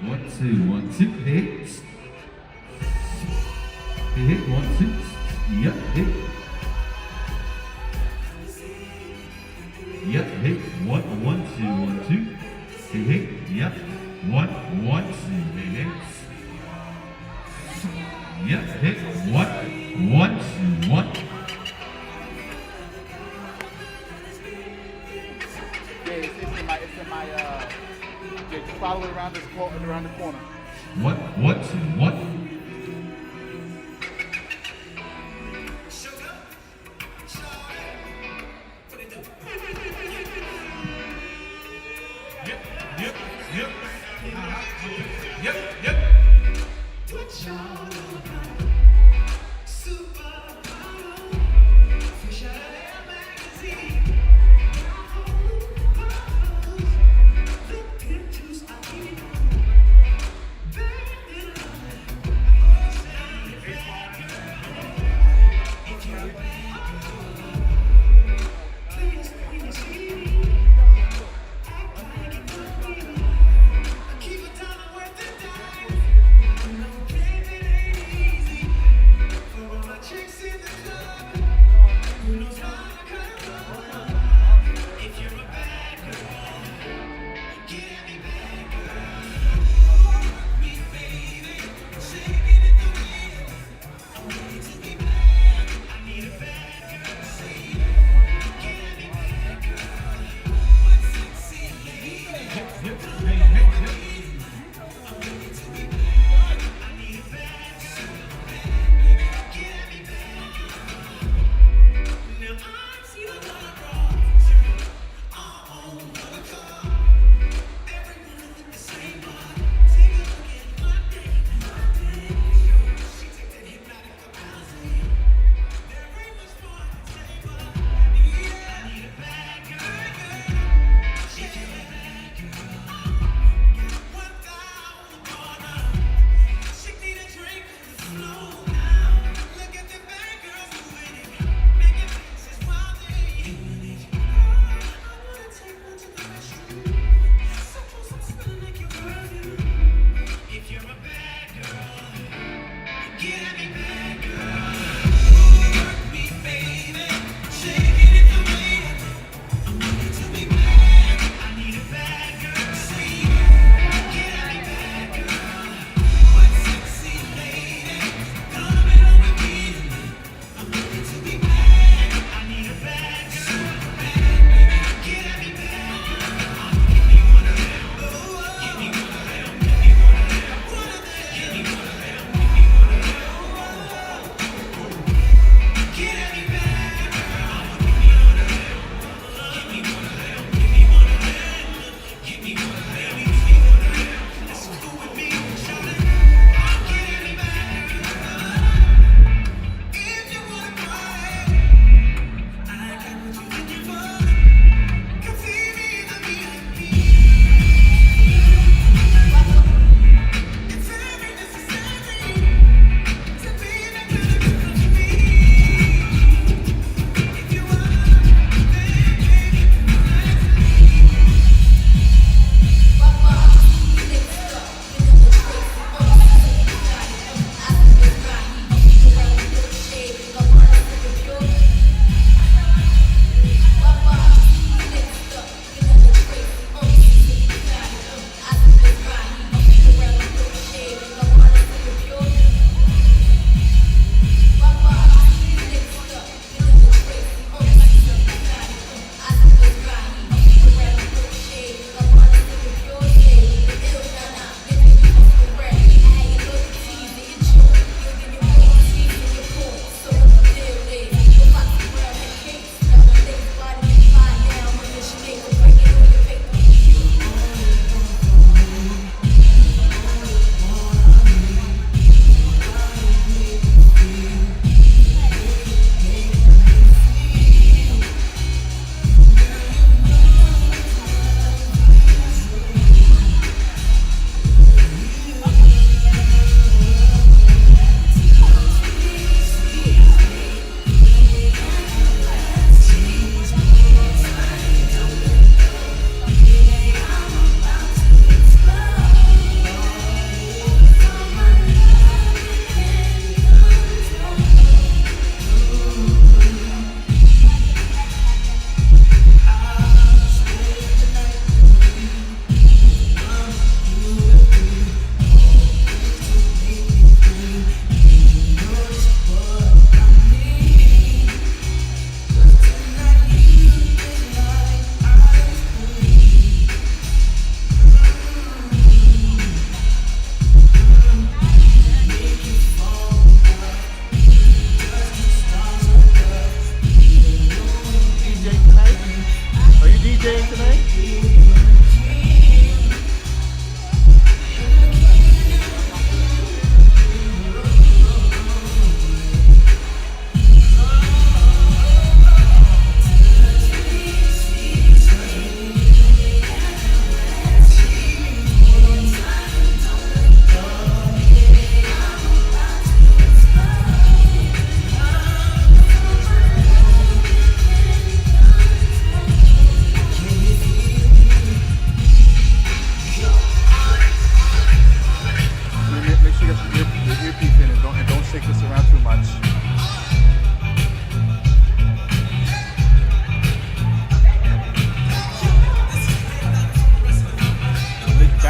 1, 2, 1, 2. Hit. Hit. 1, 2. Yep. Hit. Yep. Hit. 1, 1, 2, 1, 2. Hit. Yep. 1, 1, 2. Hit. Yep. Hit. 1, 1, 2, 1. Just follow it around the corner. 1, 1, 2, 1.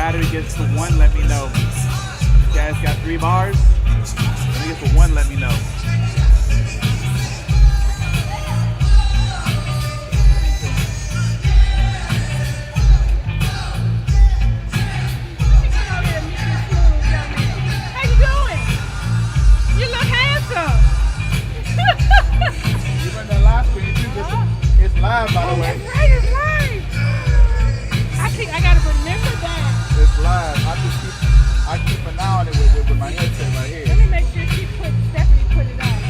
battery gets to 1, let me know. You guys got 3 bars? When it gets to 1, let me know. Live, by the way. Right, it's live. I gotta remember that. It's live. I keep an eye on it with my headset right here. Let me make sure Stephanie put it on.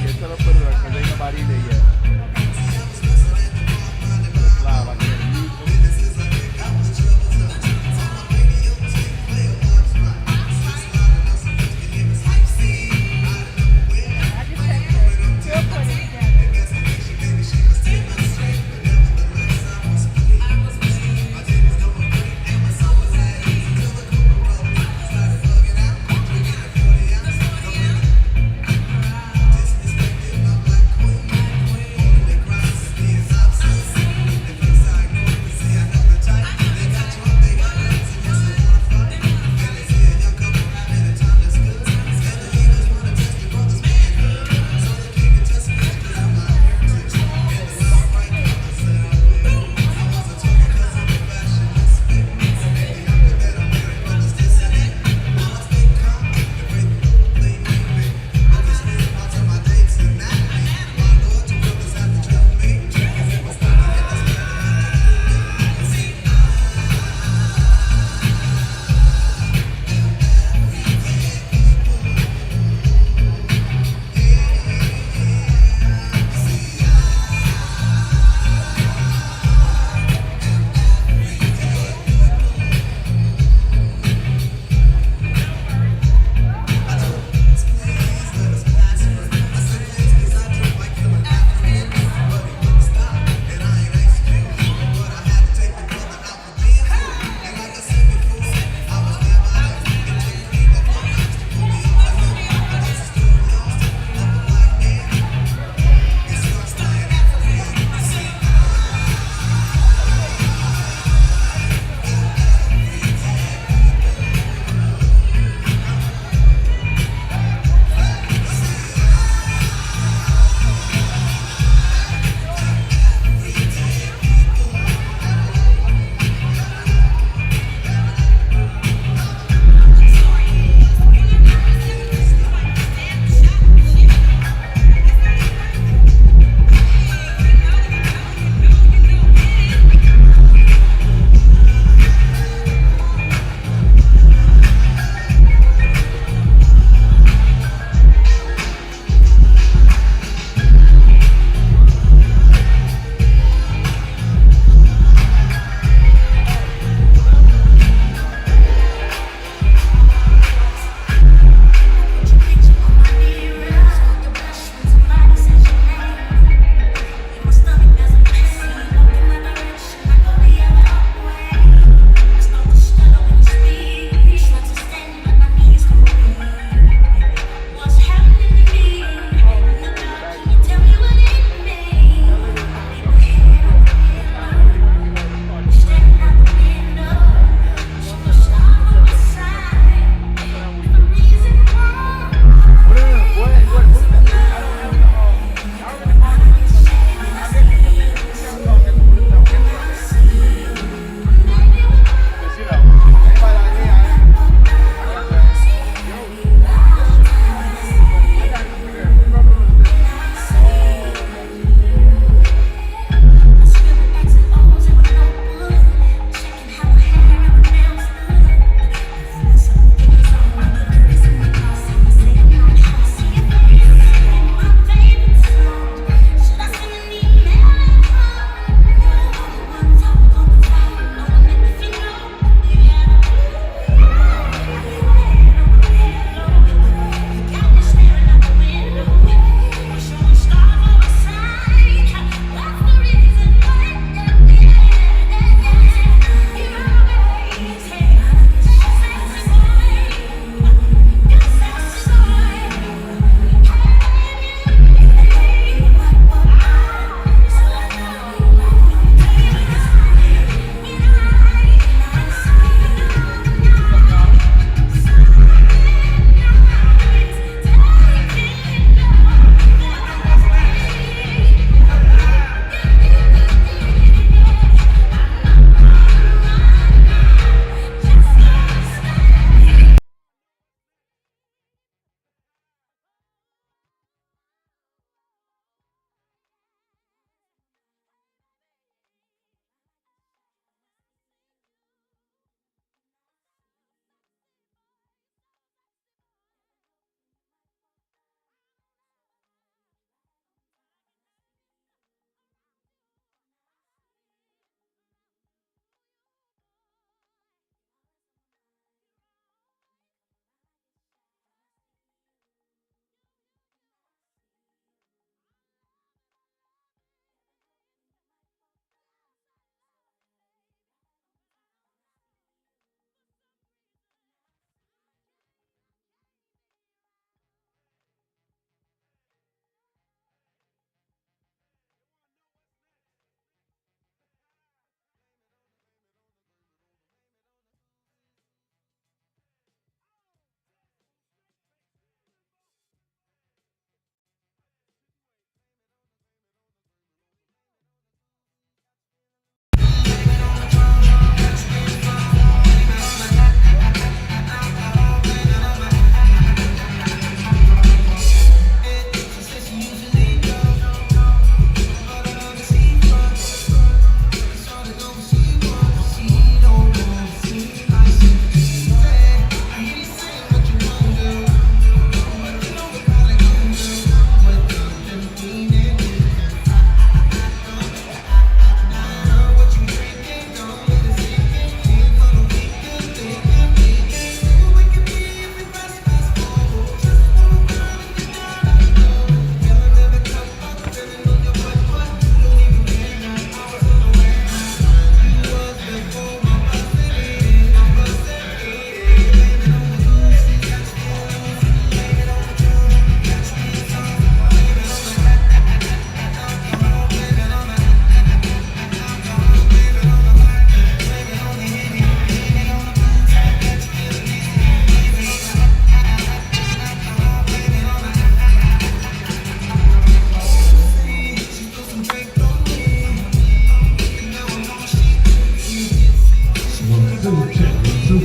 check, 1, 2.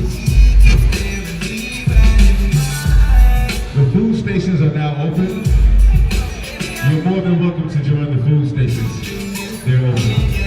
The food stations are now open. You're more than welcome to join the food stations. They're open.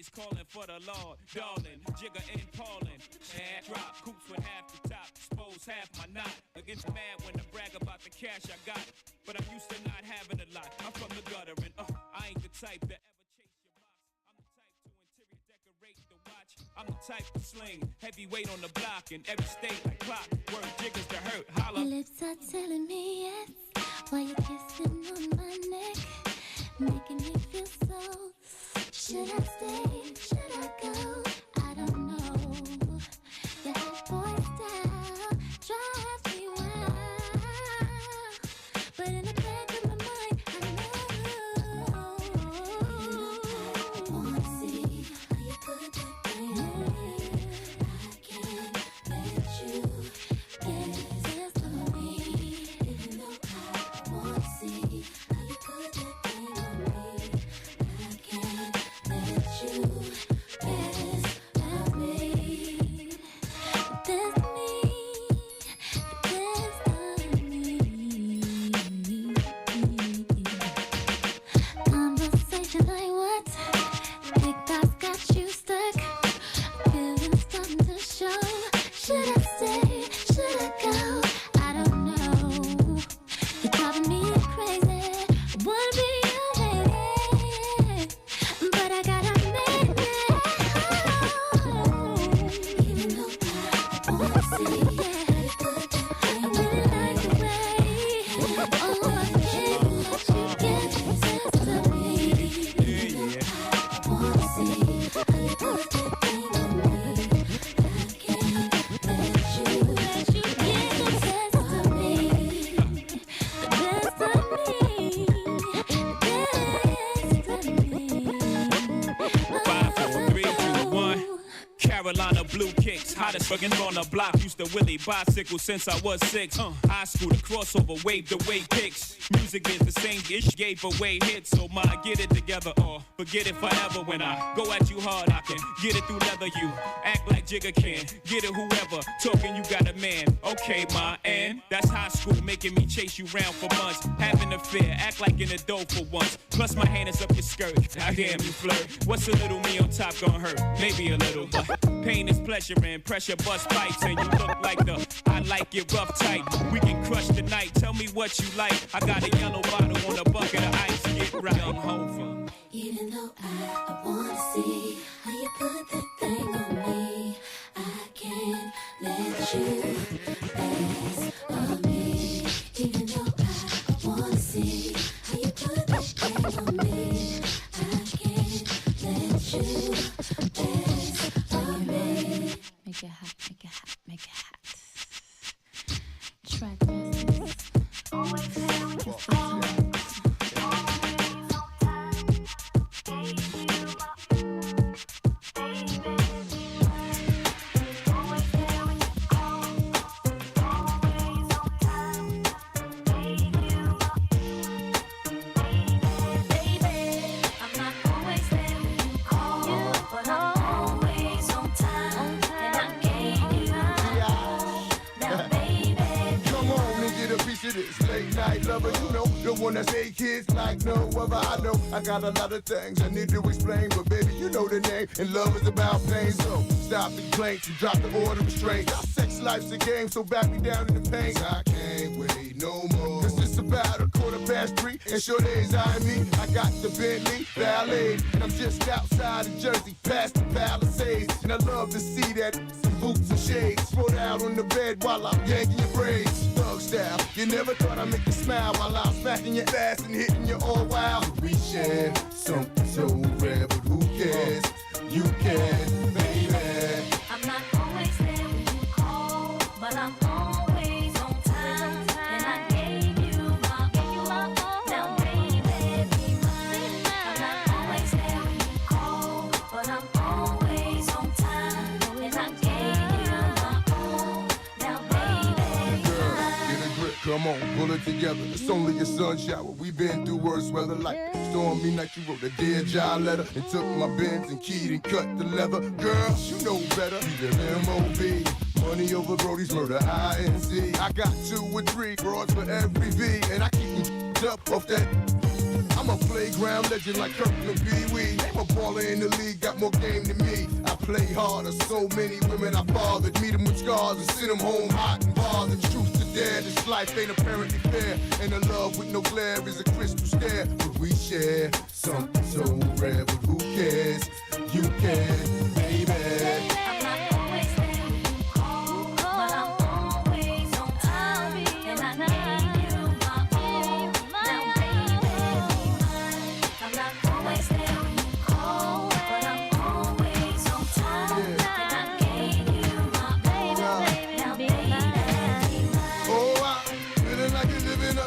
Shorties calling for the Lord, darling, Jigger and Paulin. Add drop, coops with half the top, expose half my knot. Against mad when I brag about the cash I got, but I'm used to not having a lot. I'm from the gutter and I ain't the type that ever chase your box. I'm the type to interior decorate the watch. I'm the type to sling heavyweight on the block in every state like clock. Word jiggers to hurt, holla. Your lips are telling me yes, while you're kissing on my neck, making me feel so. Should I stay? Should I go? I don't know. Your hot boy style drives me wild, but in the back of my mind, I know. Wanna see how you put that thing on me? I can't let you get this to me, even though I wanna see how you put that thing on me. I can't let you guess at me. That's me. That's conversation like what? Big thoughts got you stuck. Feelings starting to show. Should I stay? Should I go? I don't know. You're driving me crazy. I wanna be your lady, but I gotta make it home. Even though I wanna see how you put that thing on me. I really like the way. Oh, I can't let you get obsessed with me. Even though I wanna see how you put that thing on me. I can't let you get obsessed with me. The best of me. The best of me. 5, 4, 3, 2, 1. Carolina blue kicks, hottest fucking on the block. Used to Willie bicycle since I was 6. High school, the crossover, waved away kicks. Music is the same ish, gave away hits. So my get it together or forget it forever. When I go at you hard, I can get it through leather. You act like Jigger can, get it whoever. Talking you got a man, okay, ma, and that's high school, making me chase you round for months. Having a fear, act like an adult for once. Plus my hand is up your skirt, I damn you flirt. What's a little me on top gonna hurt? Maybe a little, but pain is pleasure and pressure bust pipes. And you look like the I like it rough tight. We can crush tonight, tell me what you like. I got a yellow bottle on a bucket of ice, get right. Young Hova. Even though I wanna see how you put that thing on me, I can't let you pass on me. Even though I wanna see how you put that thing on me, I can't let you pass on me. Make it hot, make it hot, make it hot. Track message. Always there when you fall. Late night lover, you know, the one that's 8 kids like no other. I know I got a lot of things I need to explain, but baby, you know the name, and love is about pain. So stop the complaints and drop the order of restraint. Our sex life's a game, so back me down in the pain. I can't wait no more. Cause it's about 3:15, and sure days eyeing me. I got the Bentley Ballet, and I'm just outside of Jersey, past the Palisades. And I love to see that some boots and shades spread out on the bed while I'm yanking your braids. Thug style, you never thought I'd make you smile while I'm smacking your ass and hitting you all wild. We share something so rare, but who cares? You can, baby. I'm not always there when you call, but I'm always on time. And I gave you my all. Now, baby, be mine. I'm not always there when you call, but I'm always on time. And I gave you my all. Now, baby, be mine. Get a grip, come on, pull it together. It's only a sun shower. We've been through worse weather like stormy night. You wrote a Dear John letter and took my Benz and keyed and cut the leather. Girl, you know better. You live M.O.B. Money over Brody's murder, INC. I got 2 or 3 broads for every V, and I keep them up off that. I'm a playground legend like Kirkland Pee Wee. I'm a baller in the league, got more game than me. I play harder, so many women I fathered. Meet them with scars and send them home hot and bothered. Truth to dare, this life ain't apparently fair. And a love with no glare is a crystal stare. But we share something so rare, but who cares? You can, baby. I'm not always there when you call, but I'm always on time. And I need you my all. Now, baby, I'm not always there when you call, but I'm always on time. And I gave you my all. Now, baby, Oh, I'm feeling like you're living a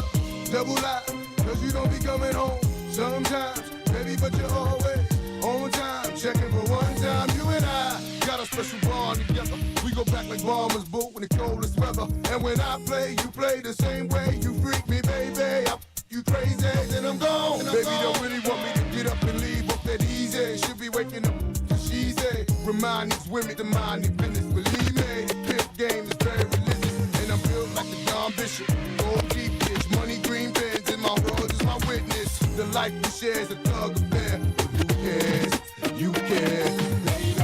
double life. Cause you don't be coming home sometimes, baby, but you're always on time. Checking for one time, you and I got a special bond together. We go back like bombers, boot in the coldest weather. And when I play, you play the same way. You freak me, baby. You crazy, then I'm gone. Baby, don't really want me to get up and leave up that easy. Should be waking up to she's a. Remind these women to mind their business. Believe me, the pimp game is very religious. And I'm built like the Don Bishop. Gold deep dish, money green bins, and my world is my witness. The life we share is a thug affair. But who cares? You care, baby.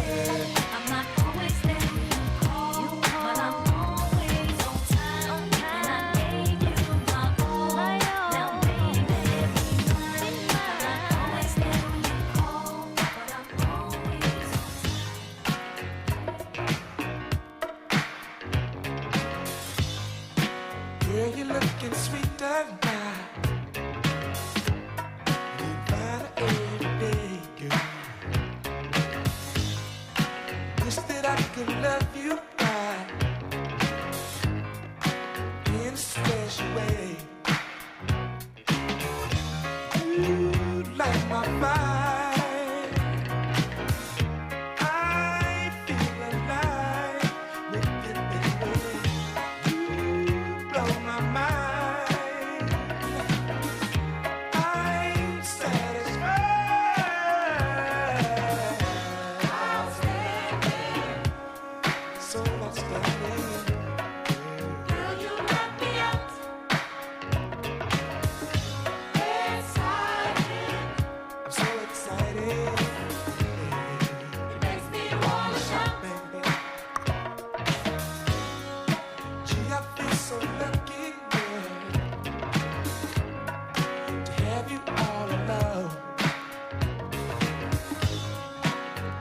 I'm not always there when you call, but I'm always on time. And I gave you my all. Now, baby, I'm not always there when you call, but I'm always on time. Girl, you're looking sweeter now. You find it every day, girl. Wish that I could love you right in a special way. You light my fire. I feel alive with you, baby. You blow my mind. I'm satisfied. So outstanding. Girl, you knock me out. Excited. I'm so excited. It makes me wanna shout. Baby. Gee, I feel so lucky, girl, to have you all alone.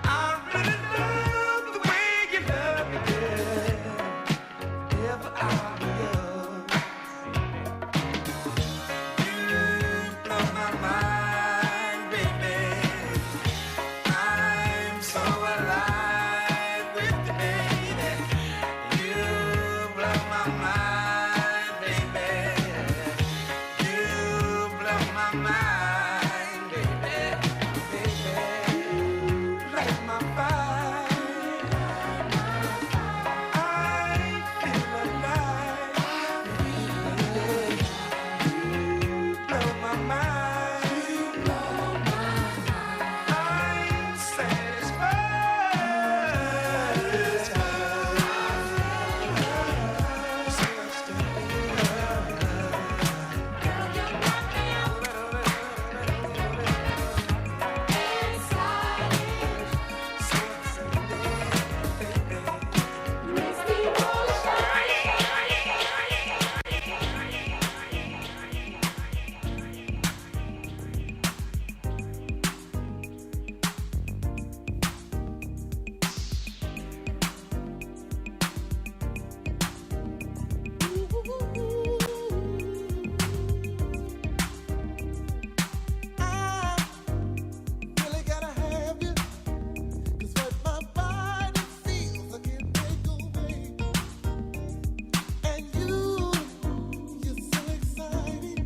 I really love the way you love me, girl. Ever I'll be yours. You blow my mind, baby. I'm so alive with you, baby. You blow my mind, baby. You blow my mind, baby. Baby, light my fire. I feel alive, baby. You blow my mind. I'm satisfied. Girl, you knock me out. Excited. Makes me wanna shout. I really gotta have you, 'cause what my body feels I can't take away. And you're so exciting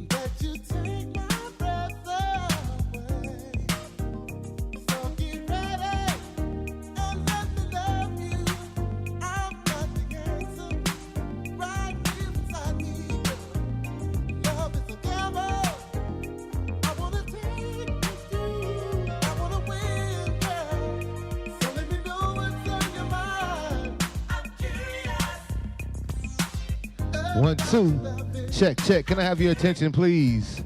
that you take my breath away. So get ready and let me love you. I've got the answer right inside me. Love is a gamble. I wanna take you through. I wanna win, girl. So let me know what's on your mind. I'm curious. 1, 2. Check, check. Can I have your attention, please?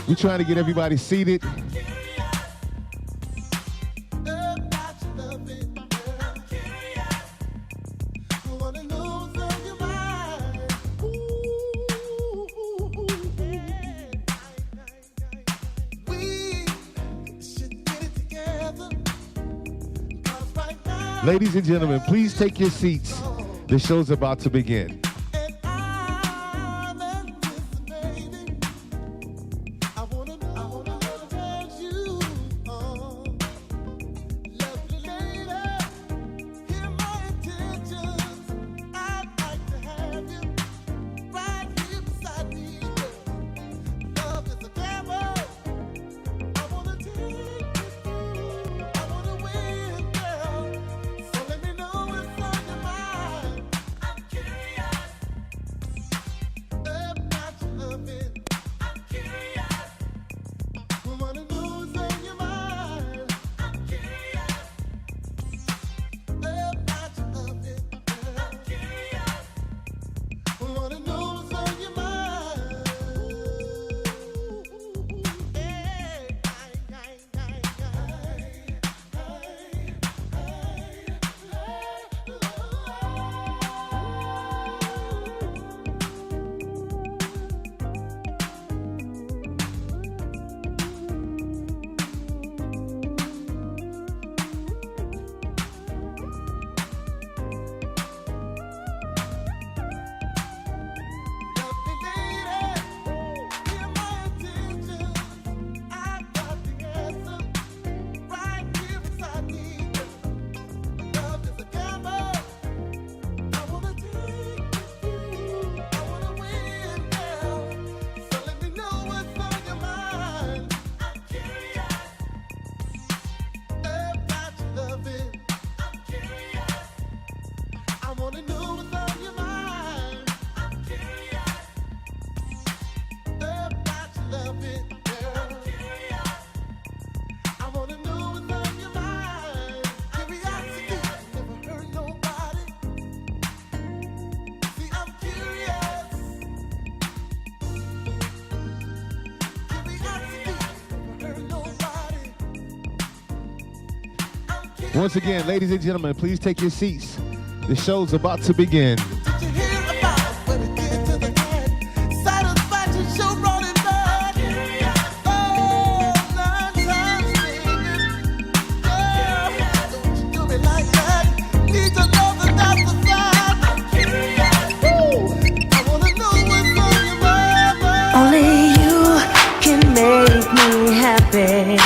We're trying to get everybody seated. Ladies and gentlemen, please take your seats. The show's about to begin. Once again, ladies and gentlemen, please take your seats. The show's about to begin. Only you can make me happy.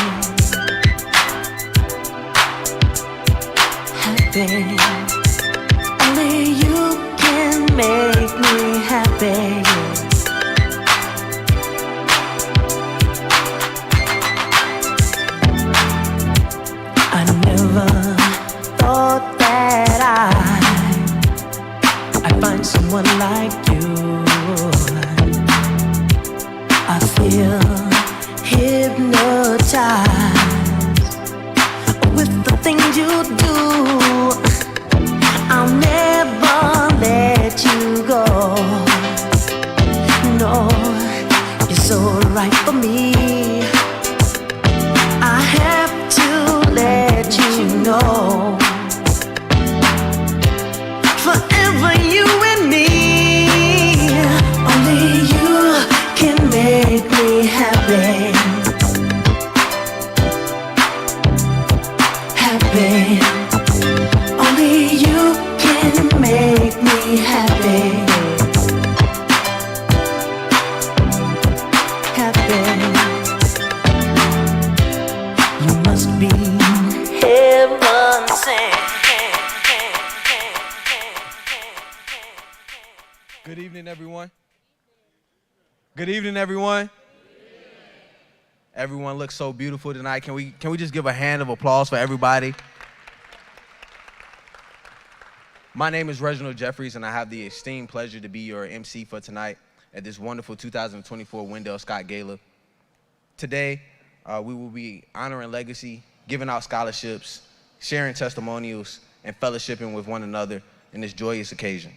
Only you can make me happy. I never thought that I'd find someone like you. I feel hypnotized with the things you do. I'll never let you go. No, you're so right for me. I have to let you know. Forever you and me. Only you can make me happy. Happy. Only you can make me happy. Happy. You must be heaven sent. Good evening, everyone. Good evening, everyone. Everyone looks so beautiful tonight. Can we just give a hand of applause for everybody? My name is Reginald Jeffries, and I have the esteemed pleasure to be your MC for tonight at this wonderful 2024 Wendell Scott Gala. Today, we will be honoring legacy, giving out scholarships, sharing testimonials, and fellowshipping with one another in this joyous occasion.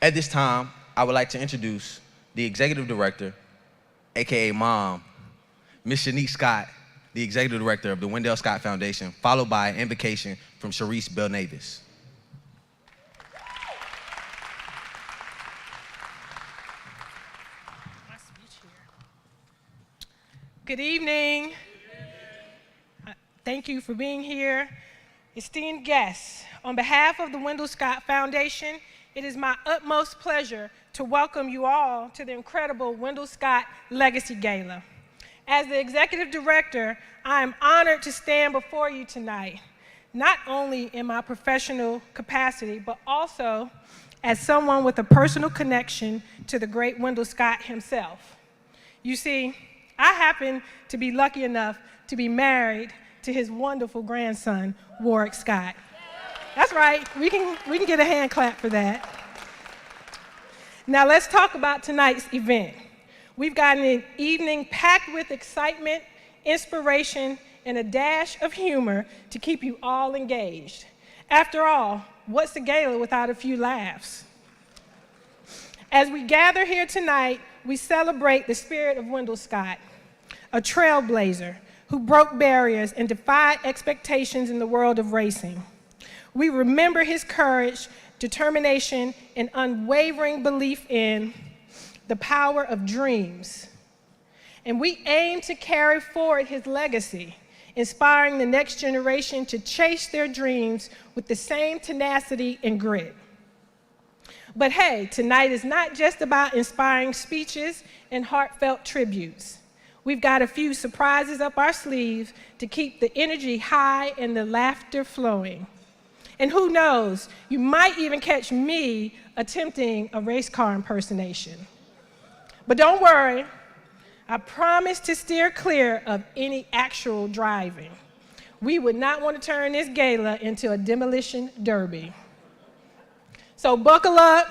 At this time, I would like to introduce the Executive Director, AKA Mom, Ms. Shanice Scott, the Executive Director of the Wendell Scott Foundation, followed by an invocation from Sharice Belnavis. Good evening. Thank you for being here. Esteemed guests, on behalf of the Wendell Scott Foundation, it is my utmost pleasure to welcome you all to the incredible Wendell Scott Legacy Gala. As the Executive Director, I am honored to stand before you tonight, not only in my professional capacity, but also as someone with a personal connection to the great Wendell Scott himself. You see, I happen to be lucky enough to be married to his wonderful grandson, Warwick Scott. That's right, we can get a hand clap for that. Now let's talk about tonight's event. We've got an evening packed with excitement, inspiration, and a dash of humor to keep you all engaged. After all, what's a gala without a few laughs? As we gather here tonight, we celebrate the spirit of Wendell Scott, a trailblazer who broke barriers and defied expectations in the world of racing. We remember his courage, determination, and unwavering belief in the power of dreams. And we aim to carry forward his legacy, inspiring the next generation to chase their dreams with the same tenacity and grit. But hey, tonight is not just about inspiring speeches and heartfelt tributes. We've got a few surprises up our sleeves to keep the energy high and the laughter flowing. And who knows, you might even catch me attempting a race car impersonation. But don't worry, I promise to steer clear of any actual driving. We would not want to turn this gala into a demolition derby. So buckle up,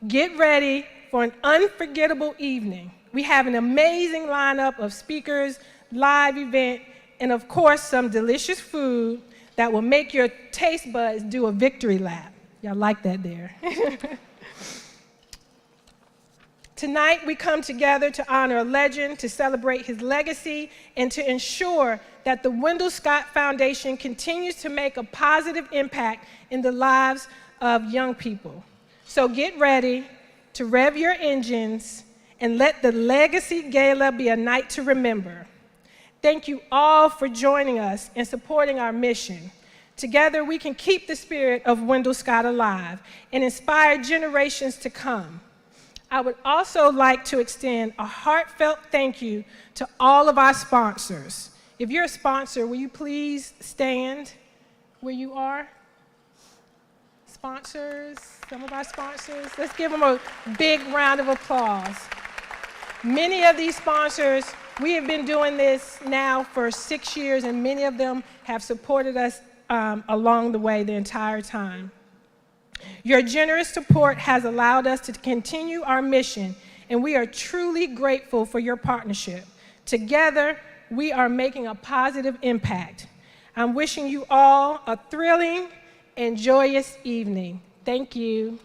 get ready for an unforgettable evening. We have an amazing lineup of speakers, live event, and of course some delicious food that will make your taste buds do a victory lap. Y'all like that there. Tonight we come together to honor a legend, to celebrate his legacy, and to ensure that the Wendell Scott Foundation continues to make a positive impact in the lives of young people. So get ready to rev your engines and let the Legacy Gala be a night to remember. Thank you all for joining us and supporting our mission. Together we can keep the spirit of Wendell Scott alive and inspire generations to come. I would also like to extend a heartfelt thank you to all of our sponsors. If you're a sponsor, will you please stand where you are? Sponsors, some of our sponsors. Let's give them a big round of applause. Many of these sponsors, we have been doing this now for 6 years, and many of them have supported us along the way the entire time. Your generous support has allowed us to continue our mission, and we are truly grateful for your partnership. Together, we are making a positive impact. I'm wishing you all a thrilling and joyous evening. Thank you.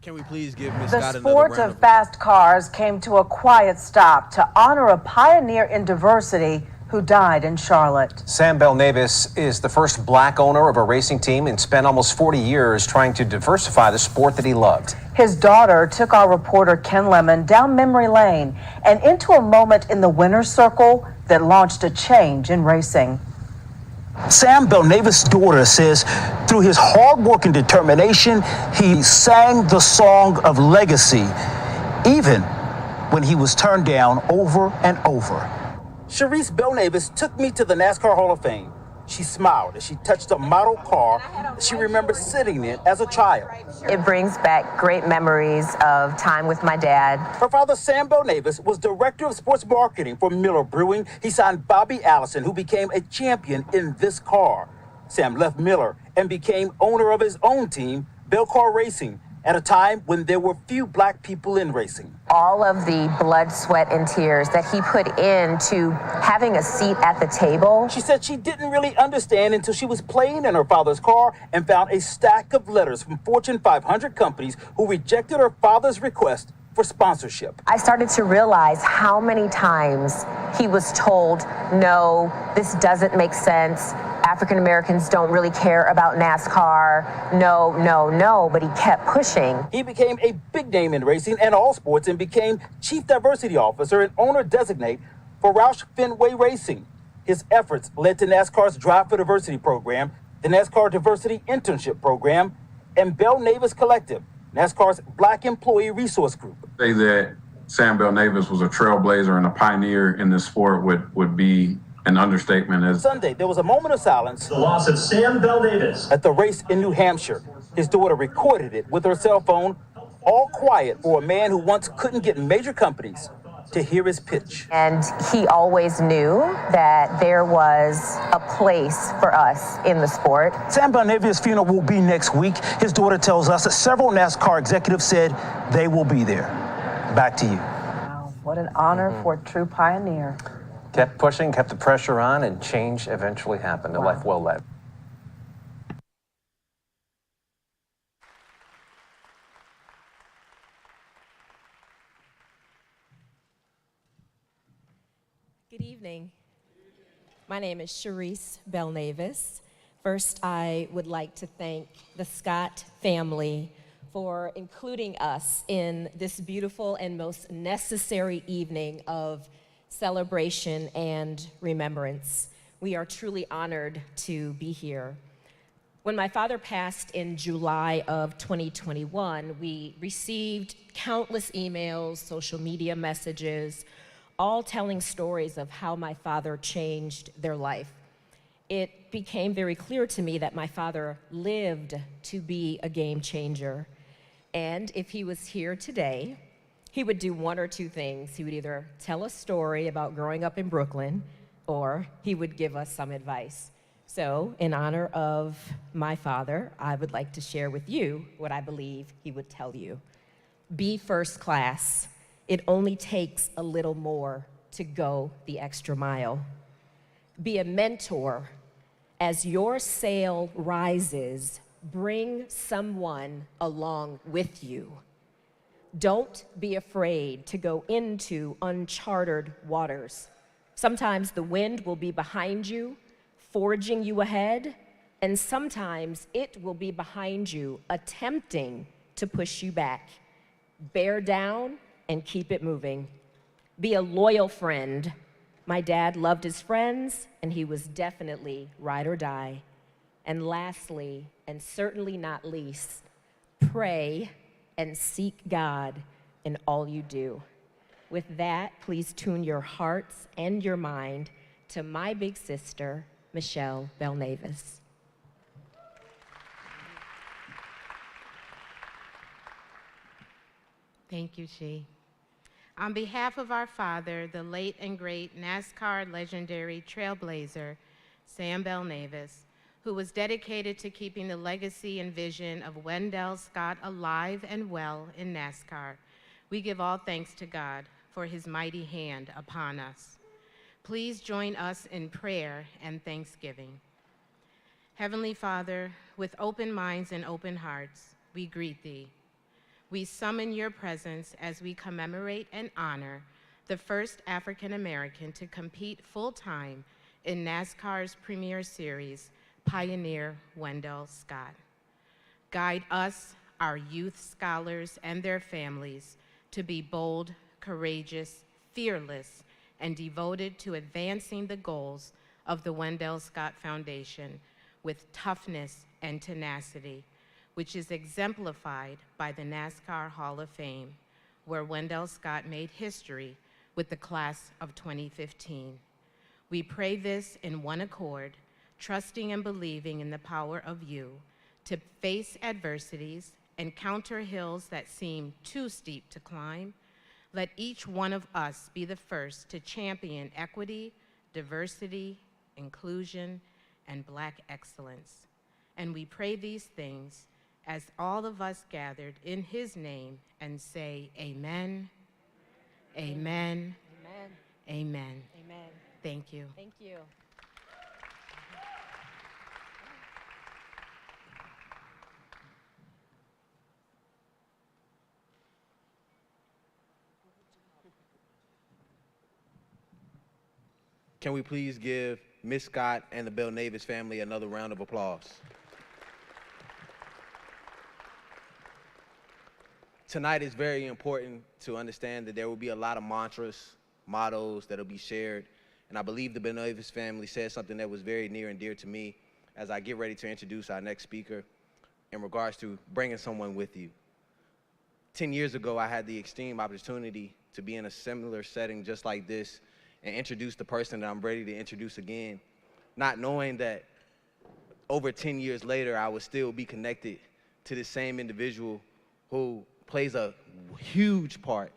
Can we please give Ms. The Scott another sport round of fast cars came to a quiet stop to honor a pioneer in diversity who died in Charlotte. Sam Belnavis is the first black owner of a racing team and spent almost 40 years trying to diversify the sport that he loved. His daughter took our reporter Ken Lemon down memory lane and into a moment in the winner's circle that launched a change in racing. Sam Belnavis' daughter says through his hard work and determination, he sang the song of legacy, even when he was turned down over and over. Sharice Belnavis took me to the NASCAR Hall of Fame. She smiled as she touched a model car that she remembered sitting in as a child. It brings back great memories of time with my dad. Her father, Sam Belnavis, was director of sports marketing for Miller Brewing. He signed Bobby Allison, who became a champion in this car. Sam left Miller and became owner of his own team, Belcar Racing, at a time when there were few black people in racing. All of the blood, sweat, and tears that he put into having a seat at the table. She said she didn't really understand until she was playing in her father's car and found a stack of letters from Fortune 500 companies who rejected her father's request for sponsorship. I started to realize how many times he was told, no, this doesn't make sense. African Americans don't really care about NASCAR. No, no, no, but he kept pushing. He became a big name in racing and all sports and became Chief Diversity Officer and owner designate for Roush Fenway Racing. His efforts led to NASCAR's Drive for Diversity program, the NASCAR Diversity Internship Program, and Bell Navis Collective, NASCAR's Black Employee Resource Group. Say that Sam Bell Navis was a trailblazer and a pioneer in this sport would be an understatement. As Sunday, there was a moment of silence. The loss of Sam Bell Navis. At the race in New Hampshire. His daughter recorded it with her cell phone, all quiet for a man who once couldn't get major companies to hear his pitch. And he always knew that there was a place for us in the sport. Sam Bell Navis' funeral will be next week. His daughter tells us that several NASCAR executives said they will be there. Back to you. Wow, what an honor for a true pioneer. Kept pushing, kept the pressure on, and change eventually happened. A life well led. Good evening. My name is Sharice Bell Navis. First, I would like to thank the Scott family for including us in this beautiful and most necessary evening of celebration and remembrance. We are truly honored to be here. When my father passed in July of 2021, we received countless emails, social media messages, all telling stories of how my father changed their life. It became very clear to me that my father lived to be a game changer. And if he was here today, he would do one or two things. He would either tell a story about growing up in Brooklyn, or he would give us some advice. So, in honor of my father, I would like to share with you what I believe he would tell you. Be first class. It only takes a little more to go the extra mile. Be a mentor. As your sail rises, bring someone along with you. Don't be afraid to go into uncharted waters. Sometimes the wind will be behind you, forging you ahead, and sometimes it will be behind you, attempting to push you back. Bear down and keep it moving. Be a loyal friend. My dad loved his friends, and he was definitely ride or die. And lastly, and certainly not least, pray and seek God in all you do. With that, please tune your hearts and your mind to my big sister, Michelle Bell Navis. Thank you, Chi. On behalf of our father, the late and great NASCAR legendary trailblazer, Sam Bell Navis, who was dedicated to keeping the legacy and vision of Wendell Scott alive and well in NASCAR, we give all thanks to God for his mighty hand upon us. Please join us in prayer and thanksgiving. Heavenly Father, with open minds and open hearts, we greet thee. We summon your presence as we commemorate and honor the first African American to compete full-time in NASCAR's premier series, Pioneer Wendell Scott. Guide us, our youth scholars and their families, to be bold, courageous, fearless, and devoted to advancing the goals of the Wendell Scott Foundation with toughness and tenacity, which is exemplified by the NASCAR Hall of Fame, where Wendell Scott made history with the class of 2015. We pray this in one accord, trusting and believing in the power of you to face adversities, encounter hills that seem too steep to climb. Let each one of us be the first to champion equity, diversity, inclusion, and Black excellence. And we pray these things as all of us gathered in his name and say amen, amen, Amen. amen. Amen. Thank you. Thank you. Can we please give Ms. Scott and the Bell Navis family another round of applause? Tonight is very important to understand that there will be a lot of mantras, mottos that will be shared. And I believe the Bell Navis family said something that was very near and dear to me as I get ready to introduce our next speaker in regards to bringing someone with you. 10 years ago, I had the extreme opportunity to be in a similar setting just like this and introduce the person that I'm ready to introduce again, not knowing that over 10 years later, I would still be connected to the same individual who plays a huge part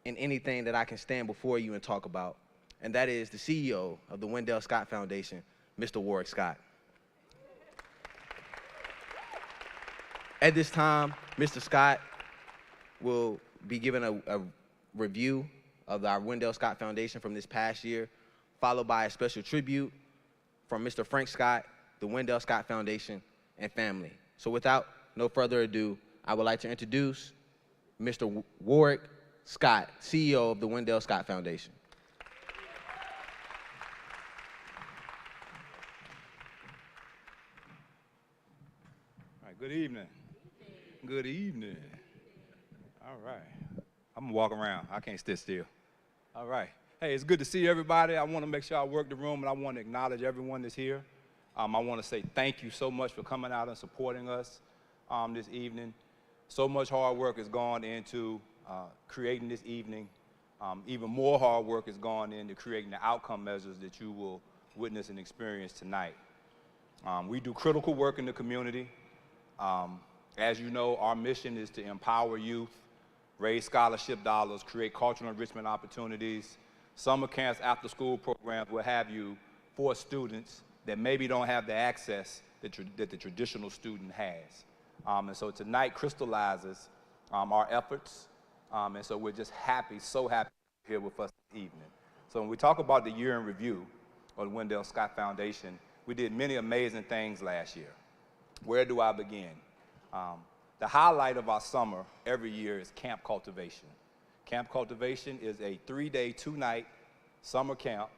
in anything that I can stand before you and talk about, and that is the CEO of the Wendell Scott Foundation, Mr. Wendell Scott. At this time, Mr. Scott will be given a review of our Wendell Scott Foundation from this past year, followed by a special tribute from Mr. Frank Scott, the Wendell Scott Foundation, and family. So without no further ado, I would like to introduce Mr. Wendell Scott, CEO of the Wendell Scott Foundation. All right, good evening. Good evening. All right. I'm gonna walk around. I can't sit still. All right. Hey, it's good to see everybody. I want to make sure I work the room, and I want to acknowledge everyone that's here. I want to say thank you so much for coming out and supporting us this evening. So much hard work has gone into creating this evening. Even more hard work has gone into creating the outcome measures that you will witness and experience tonight. We do critical work in the community. As you know, our mission is to empower youth, raise scholarship dollars, create cultural enrichment opportunities, summer camps, after-school programs, what have you, for students that maybe don't have the access that the traditional student has. And so tonight crystallizes our efforts, and so we're just happy, so happy to be here with us this evening. So when we talk about the year in review of the Wendell Scott Foundation, we did many amazing things last year. Where do I begin? The highlight of our summer every year is Camp Cultivation. Camp Cultivation is a 3-day, 2-night summer camp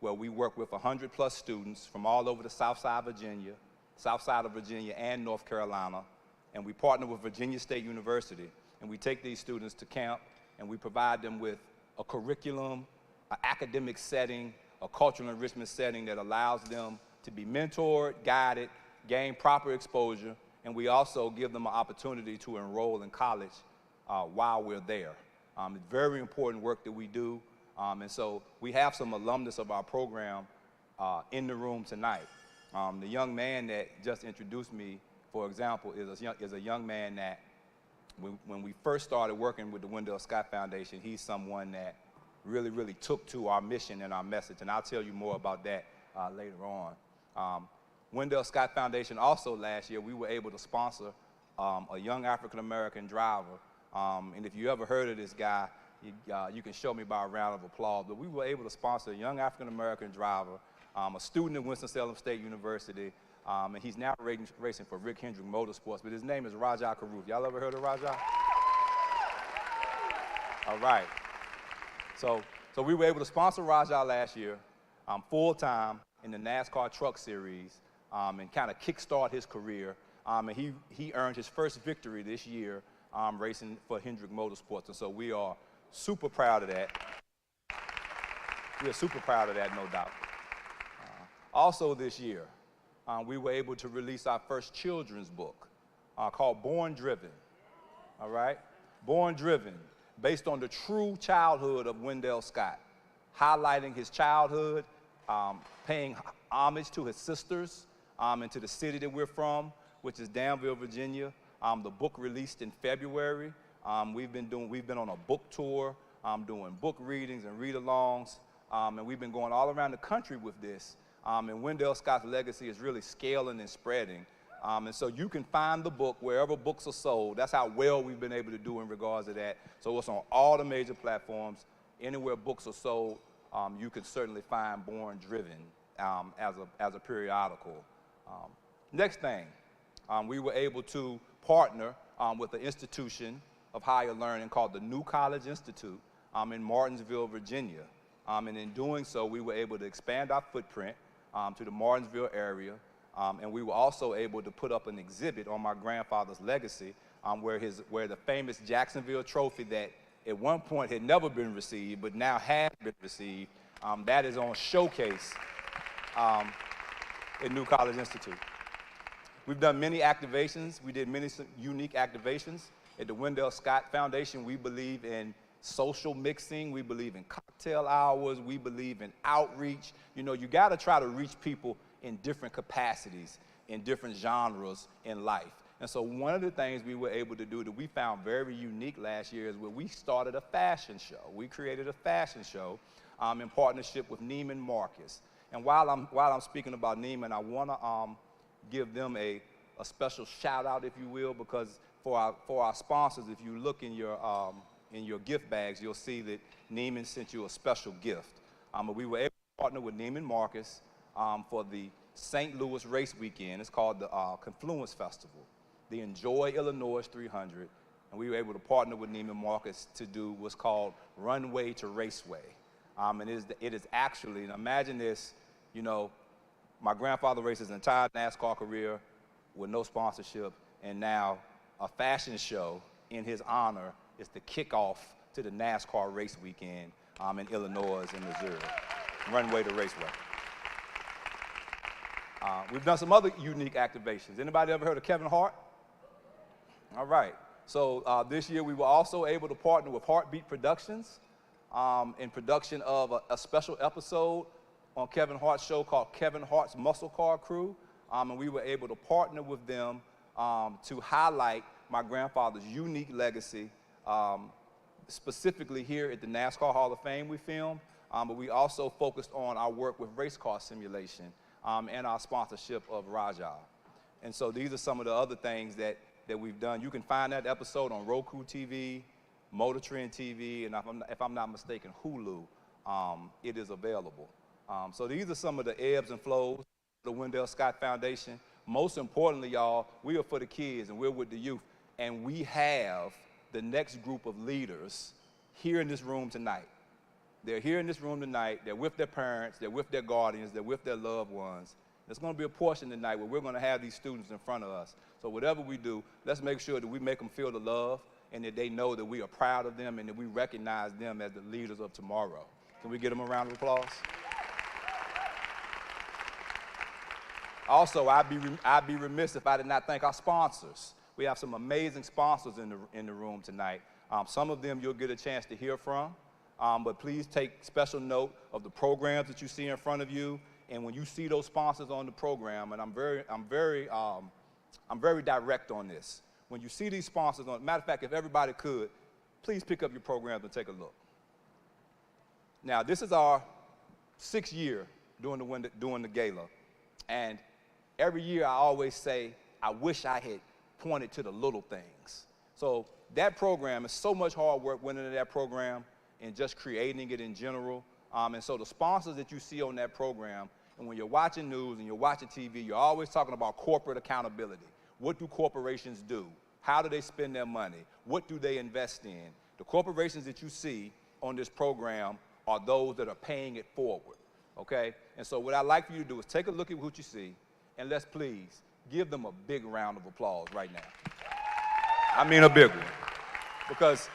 where we work with 100+ students from all over the south side of Virginia and North Carolina, and we partner with Virginia State University, and we take these students to camp and we provide them with a curriculum, an academic setting, a cultural enrichment setting that allows them to be mentored, guided, gain proper exposure, and we also give them an opportunity to enroll in college while we're there. It's very important work that we do, and so we have some alumnus of our program in the room tonight. The young man that just introduced me, for example, is a young man that when we first started working with the Wendell Scott Foundation, he's someone that really took to our mission and our message, and I'll tell you more about that later on. Wendell Scott Foundation also last year, we were able to sponsor a young African-American driver. And if you ever heard of this guy, you can show me by a round of applause. But we were able to sponsor a young African-American driver, a student at Winston-Salem State University, and he's now racing for Rick Hendrick Motorsports, but his name is Rajah Caruth. Y'all ever heard of Rajah? All right. So we were able to sponsor Rajah last year full-time in the NASCAR Truck Series, and kind of kickstart his career. And he earned his first victory this year racing for Hendrick Motorsports. And so we are super proud of that. We are super proud of that, no doubt. Also this year, we were able to release our first children's book called Born Driven, all right? Born Driven, based on the true childhood of Wendell Scott, highlighting his childhood, paying homage to his sisters, and to the city that we're from, which is Danville, Virginia. The book released in February. We've been on a book tour, doing book readings and read-alongs, and we've been going all around the country with this. And Wendell Scott's legacy is really scaling and spreading And so you can find the book wherever books are sold. That's how well we've been able to do in regards to that. So it's on all the major platforms. Anywhere books are sold, you can certainly find Born Driven as a periodical. Next thing, we were able to partner with an institution of higher learning called the New College Institute in Martinsville, Virginia. And in doing so, we were able to expand our footprint to the Martinsville area. And we were also able to put up an exhibit on my grandfather's legacy where the famous Jacksonville trophy that at one point had never been received, but now has been received, that is on showcase at New College Institute. We've done many activations. We did many unique activations. At the Wendell Scott Foundation, we believe in social mixing. We believe in cocktail hours. We believe in outreach. You know, you got to try to reach people in different capacities, in different genres in life. And so one of the things we were able to do that we found very unique last year is where we started a fashion show. We created a fashion show in partnership with Neiman Marcus. And while I'm speaking about Neiman, I want to give them a special shout out, if you will, because for our sponsors, if you look in your gift bags, you'll see that Neiman sent you a special gift. But we were able to partner with Neiman Marcus for the St. Louis race weekend. It's called the Confluence Festival, the Enjoy Illinois 300. And we were able to partner with Neiman Marcus to do what's called Runway to Raceway. And it is actually, and imagine this, you know, my grandfather raced his entire NASCAR career with no sponsorship, and now a fashion show in his honor is the kickoff to the NASCAR race weekend in Illinois and Missouri. Runway to Raceway. We've done some other unique activations. Anybody ever heard of Kevin Hart? All right. So this year we were also able to partner with Heartbeat Productions in production of a special episode on Kevin Hart's show called Kevin Hart's Muscle Car Crew. And we were able to partner with them to highlight my grandfather's unique legacy, specifically here at the NASCAR Hall of Fame we filmed, but we also focused on our work with race car simulation and our sponsorship of Raja. And so these are some of the other things that we've done. You can find that episode on Roku TV, Motor Trend TV, and if I'm not mistaken, Hulu. It is available. So these are some of the ebbs and flows of the Wendell Scott Foundation. Most importantly, y'all, we are for the kids and we're with the youth. And we have the next group of leaders here in this room tonight. They're here in this room tonight. They're with their parents. They're with their guardians. They're with their loved ones. There's going to be a portion tonight where we're going to have these students in front of us. So whatever we do, let's make sure that we make them feel the love and that they know that we are proud of them and that we recognize them as the leaders of tomorrow. Can we get them a round of applause? Also, I'd be remiss if I did not thank our sponsors. We have some amazing sponsors in the room tonight. Some of them you'll get a chance to hear from, but please take special note of the programs that you see in front of you. And when you see those sponsors on the program, and I'm very direct on this. When you see these sponsors on, matter of fact, if everybody could, please pick up your programs and take a look. Now, this is our 6th year doing the Gala, and every year I always say, I wish I had pointed to the little things. So that program is so much hard work went into that program and just creating it in general. And so the sponsors that you see on that program, and when you're watching news and you're watching TV, you're always talking about corporate accountability. What do corporations do? How do they spend their money? What do they invest in? The corporations that you see on this program are those that are paying it forward, okay? And so what I'd like for you to do is take a look at what you see, and let's please give them a big round of applause right now. I mean a big one. Because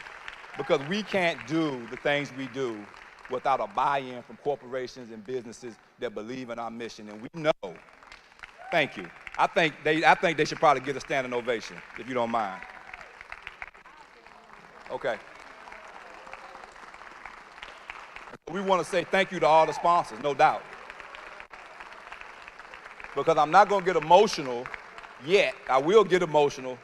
we can't do the things we do without a buy-in from corporations and businesses that believe in our mission. And we know, thank you. I think they should probably get a standing ovation, if you don't mind. Okay. We want to say thank you to all the sponsors, no doubt. Because I'm not going to get emotional yet. I will get emotional.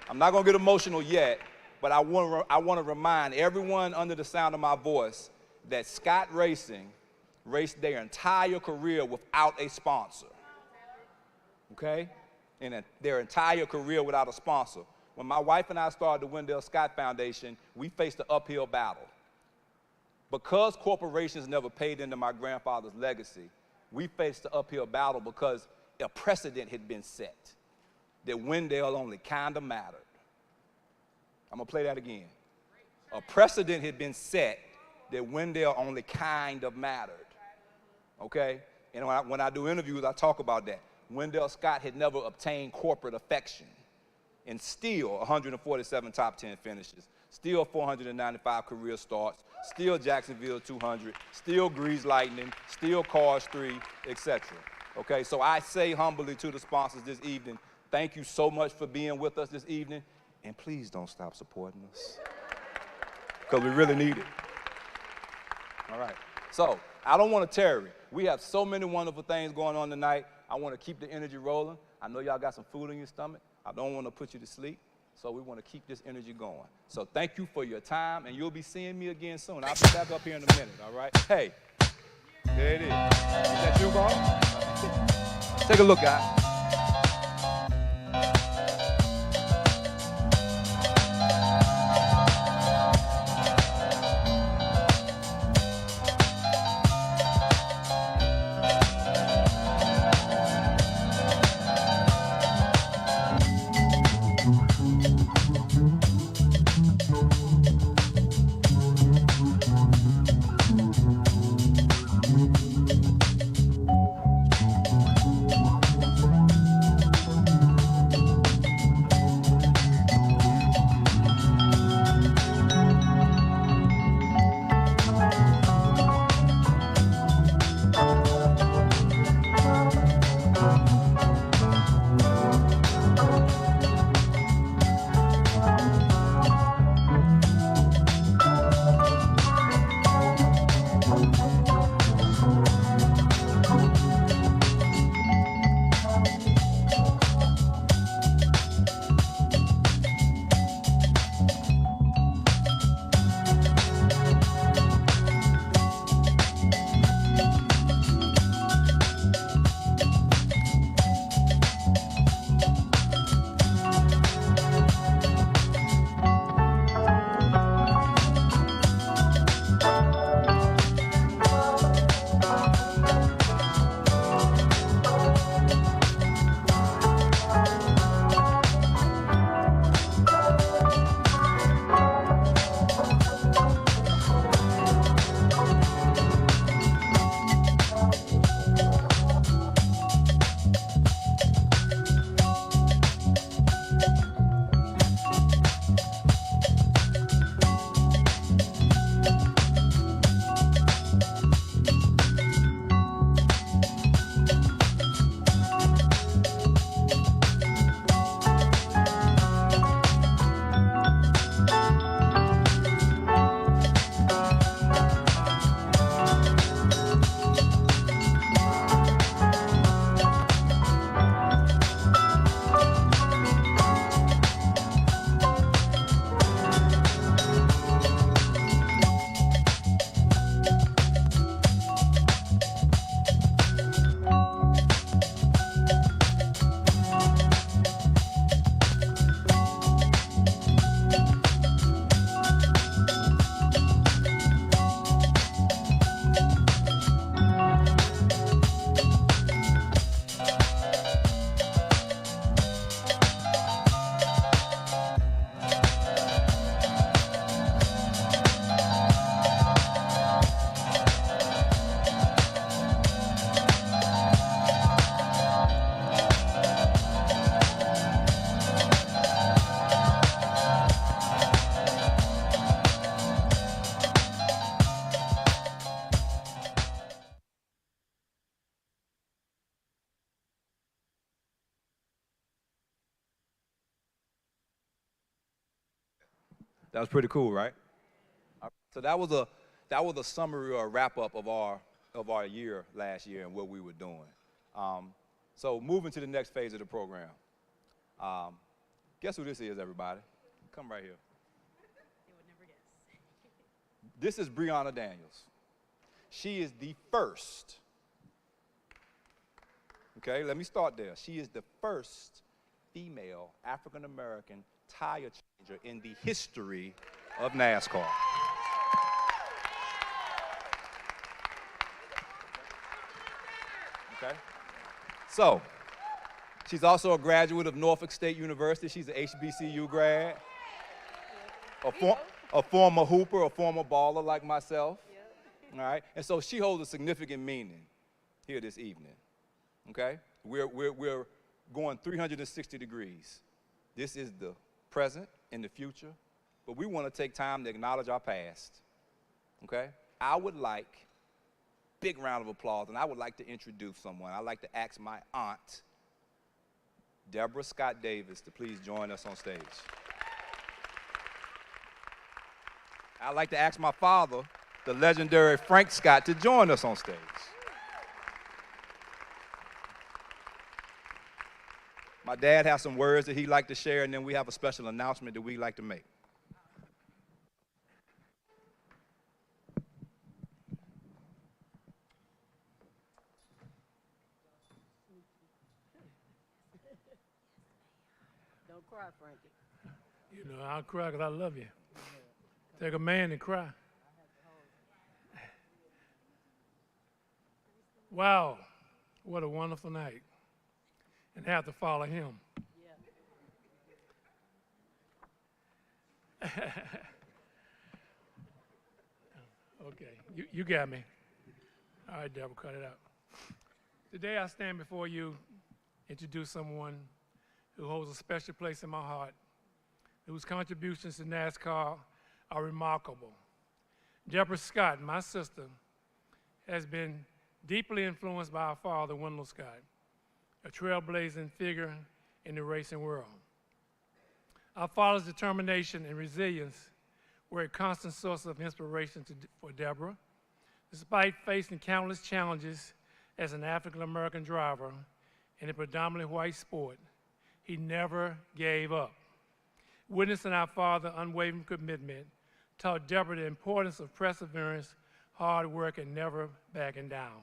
I'm not going to get emotional yet, but I want to remind everyone under the sound of my voice that Scott Racing raced their entire career without a sponsor. Okay? in their entire career without a sponsor. When my wife and I started the Wendell Scott Foundation, we faced an uphill battle. Because corporations never paid into my grandfather's legacy, we faced the uphill battle because a precedent had been set that Wendell only kind of mattered. I'm gonna play that again. A precedent had been set that Wendell only kind of mattered, okay? And when I do interviews, I talk about that. Wendell Scott had never obtained corporate affection, and still 147 top 10 finishes, still 495 career starts, still Jacksonville 200, still Grease Lightning, still Cars 3, etc. Okay, so I say humbly to the sponsors this evening, thank you so much for being with us this evening, and please don't stop supporting us, because we really need it. All right, so I don't want to tarry. We have so many wonderful things going on tonight. I want to keep the energy rolling. I know y'all got some food in your stomach. I don't want to put you to sleep, so we want to keep this energy going. So thank you for your time, and you'll be seeing me again soon. I'll be back up here in a minute, all right? Hey, there it is. Is that you, bro? Take a look, guys. That was pretty cool, right? So that was a summary or a wrap up of our year last year and what we were doing. So moving to the next phase of the program. Guess who this is, everybody? Come right here. They would never guess. This is Breonna Daniels. She is the first. Okay, let me start there. She is the first female African-American tire changer in the history of NASCAR. Okay? So, she's also a graduate of Norfolk State University. She's an HBCU grad. A former hooper, a former baller like myself. All right? And so she holds a significant meaning here this evening. Okay? We're going 360 degrees. This is the present and the future, but we want to take time to acknowledge our past. Okay? I would like big round of applause, and I would like to introduce someone. I'd like to ask my aunt, Deborah Scott Davis, to please join us on stage. I'd like to ask my father, the legendary Frank Scott, to join us on stage. My dad has some words that he'd like to share, and then we have a special announcement that we'd like to make. Don't cry, Frankie. You know, I'll cry because I love you. Take a man to cry. Wow, what a wonderful night. And have to follow him. Yeah. Okay, you got me. All right, Deborah, cut it out. Today I stand before you, introduce someone who holds a special place in my heart, whose contributions to NASCAR are remarkable. Deborah Scott, my sister, has been deeply influenced by our father, Wendell Scott, a trailblazing figure in the racing world. Our father's determination and resilience were a constant source of inspiration for Deborah. Despite facing countless challenges as an African-American driver in a predominantly white sport, he never gave up. Witnessing our father's unwavering commitment taught Deborah the importance of perseverance, hard work, and never backing down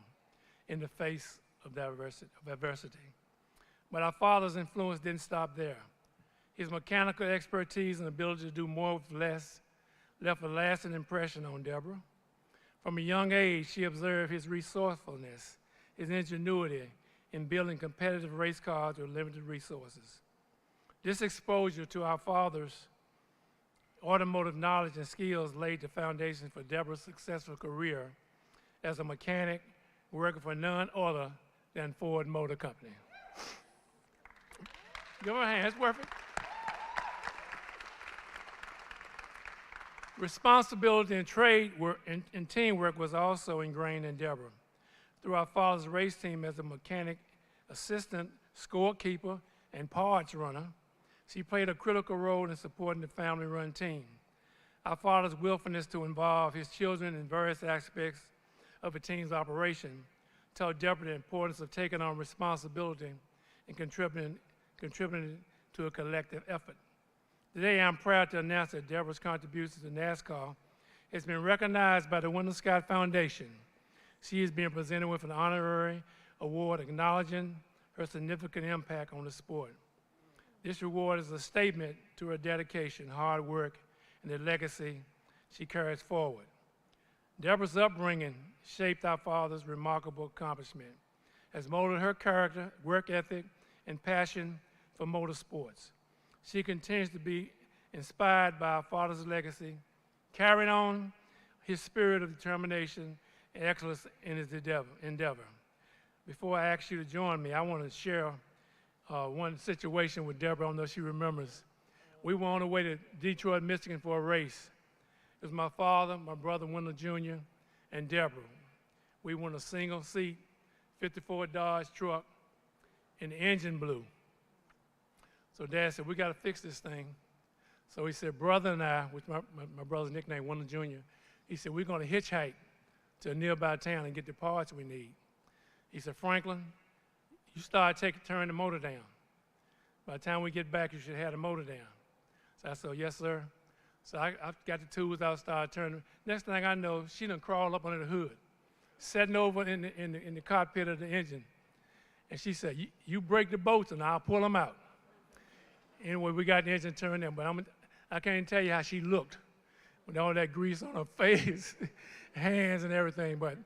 in the face of adversity. But our father's influence didn't stop there. His mechanical expertise and ability to do more with less left a lasting impression on Deborah. From a young age, she observed his resourcefulness, his ingenuity in building competitive race cars with limited resources. This exposure to our father's automotive knowledge and skills laid the foundation for Deborah's successful career as a mechanic working for none other than Ford Motor Company. Give her a hand, it's worth it. Responsibility and trade work and teamwork was also ingrained in Deborah. Through our father's race team as a mechanic, assistant, scorekeeper, and parts runner, she played a critical role in supporting the family-run team. Our father's willfulness to involve his children in various aspects of the team's operation taught Deborah the importance of taking on responsibility and contributing to a collective effort. Today, I'm proud to announce that Deborah's contributions to NASCAR has been recognized by the Wendell Scott Foundation. She is being presented with an honorary award acknowledging her significant impact on the sport. This reward is a statement to her dedication, hard work, and the legacy she carries forward. Deborah's upbringing shaped our father's remarkable accomplishment, has molded her character, work ethic, and passion for motorsports. She continues to be inspired by our father's legacy, carrying on his spirit of determination and excellence in his endeavor. Before I ask you to join me, I want to share one situation with Deborah. I don't know if she remembers. We were on the way to Detroit, Michigan for a race. It was my father, my brother Wendell Jr., and Deborah. We were in a single seat, 54 Dodge truck, and the engine blew. So Dad said, we got to fix this thing. So he said, brother and I, which my brother's nickname, Wendell Jr., he said, we're going to hitchhike to a nearby town and get the parts we need. He said, Franklin, you turn the motor down. By the time we get back, you should have the motor down. So I said, yes, sir. So I got the tools, I started turning. Next thing I know, she done crawled up under the hood, sitting over in the cockpit of the engine. And she said, you break the bolts and I'll pull them out. Anyway, we got the engine turned in, but I can't tell you how she looked with all that grease on her face, hands and everything, but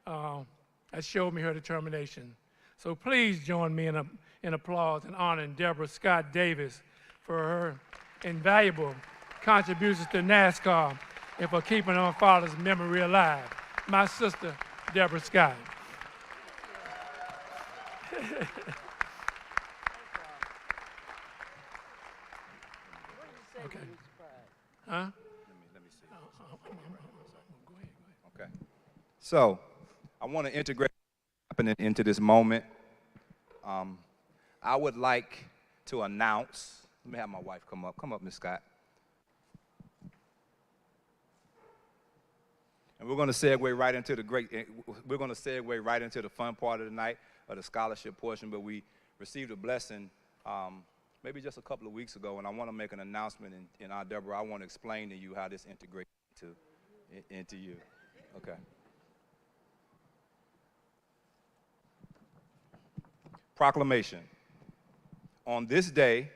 that showed me her determination. So please join me in applause and honoring Deborah Scott Davis for her invaluable contributions to NASCAR and for keeping our father's memory alive. My sister, Deborah Scott. Okay. Huh? Let me see. Okay. So, I want to integrate happening into this moment. I would like to announce. Let me have my wife come up. Come up, Miss Scott. And we're going to segue right into the fun part of the night, or the scholarship portion. But we received a blessing maybe just a couple of weeks ago, and I want to make an announcement. And Deborah, I want to explain to you how this integrates into you. Okay. Proclamation. On this day,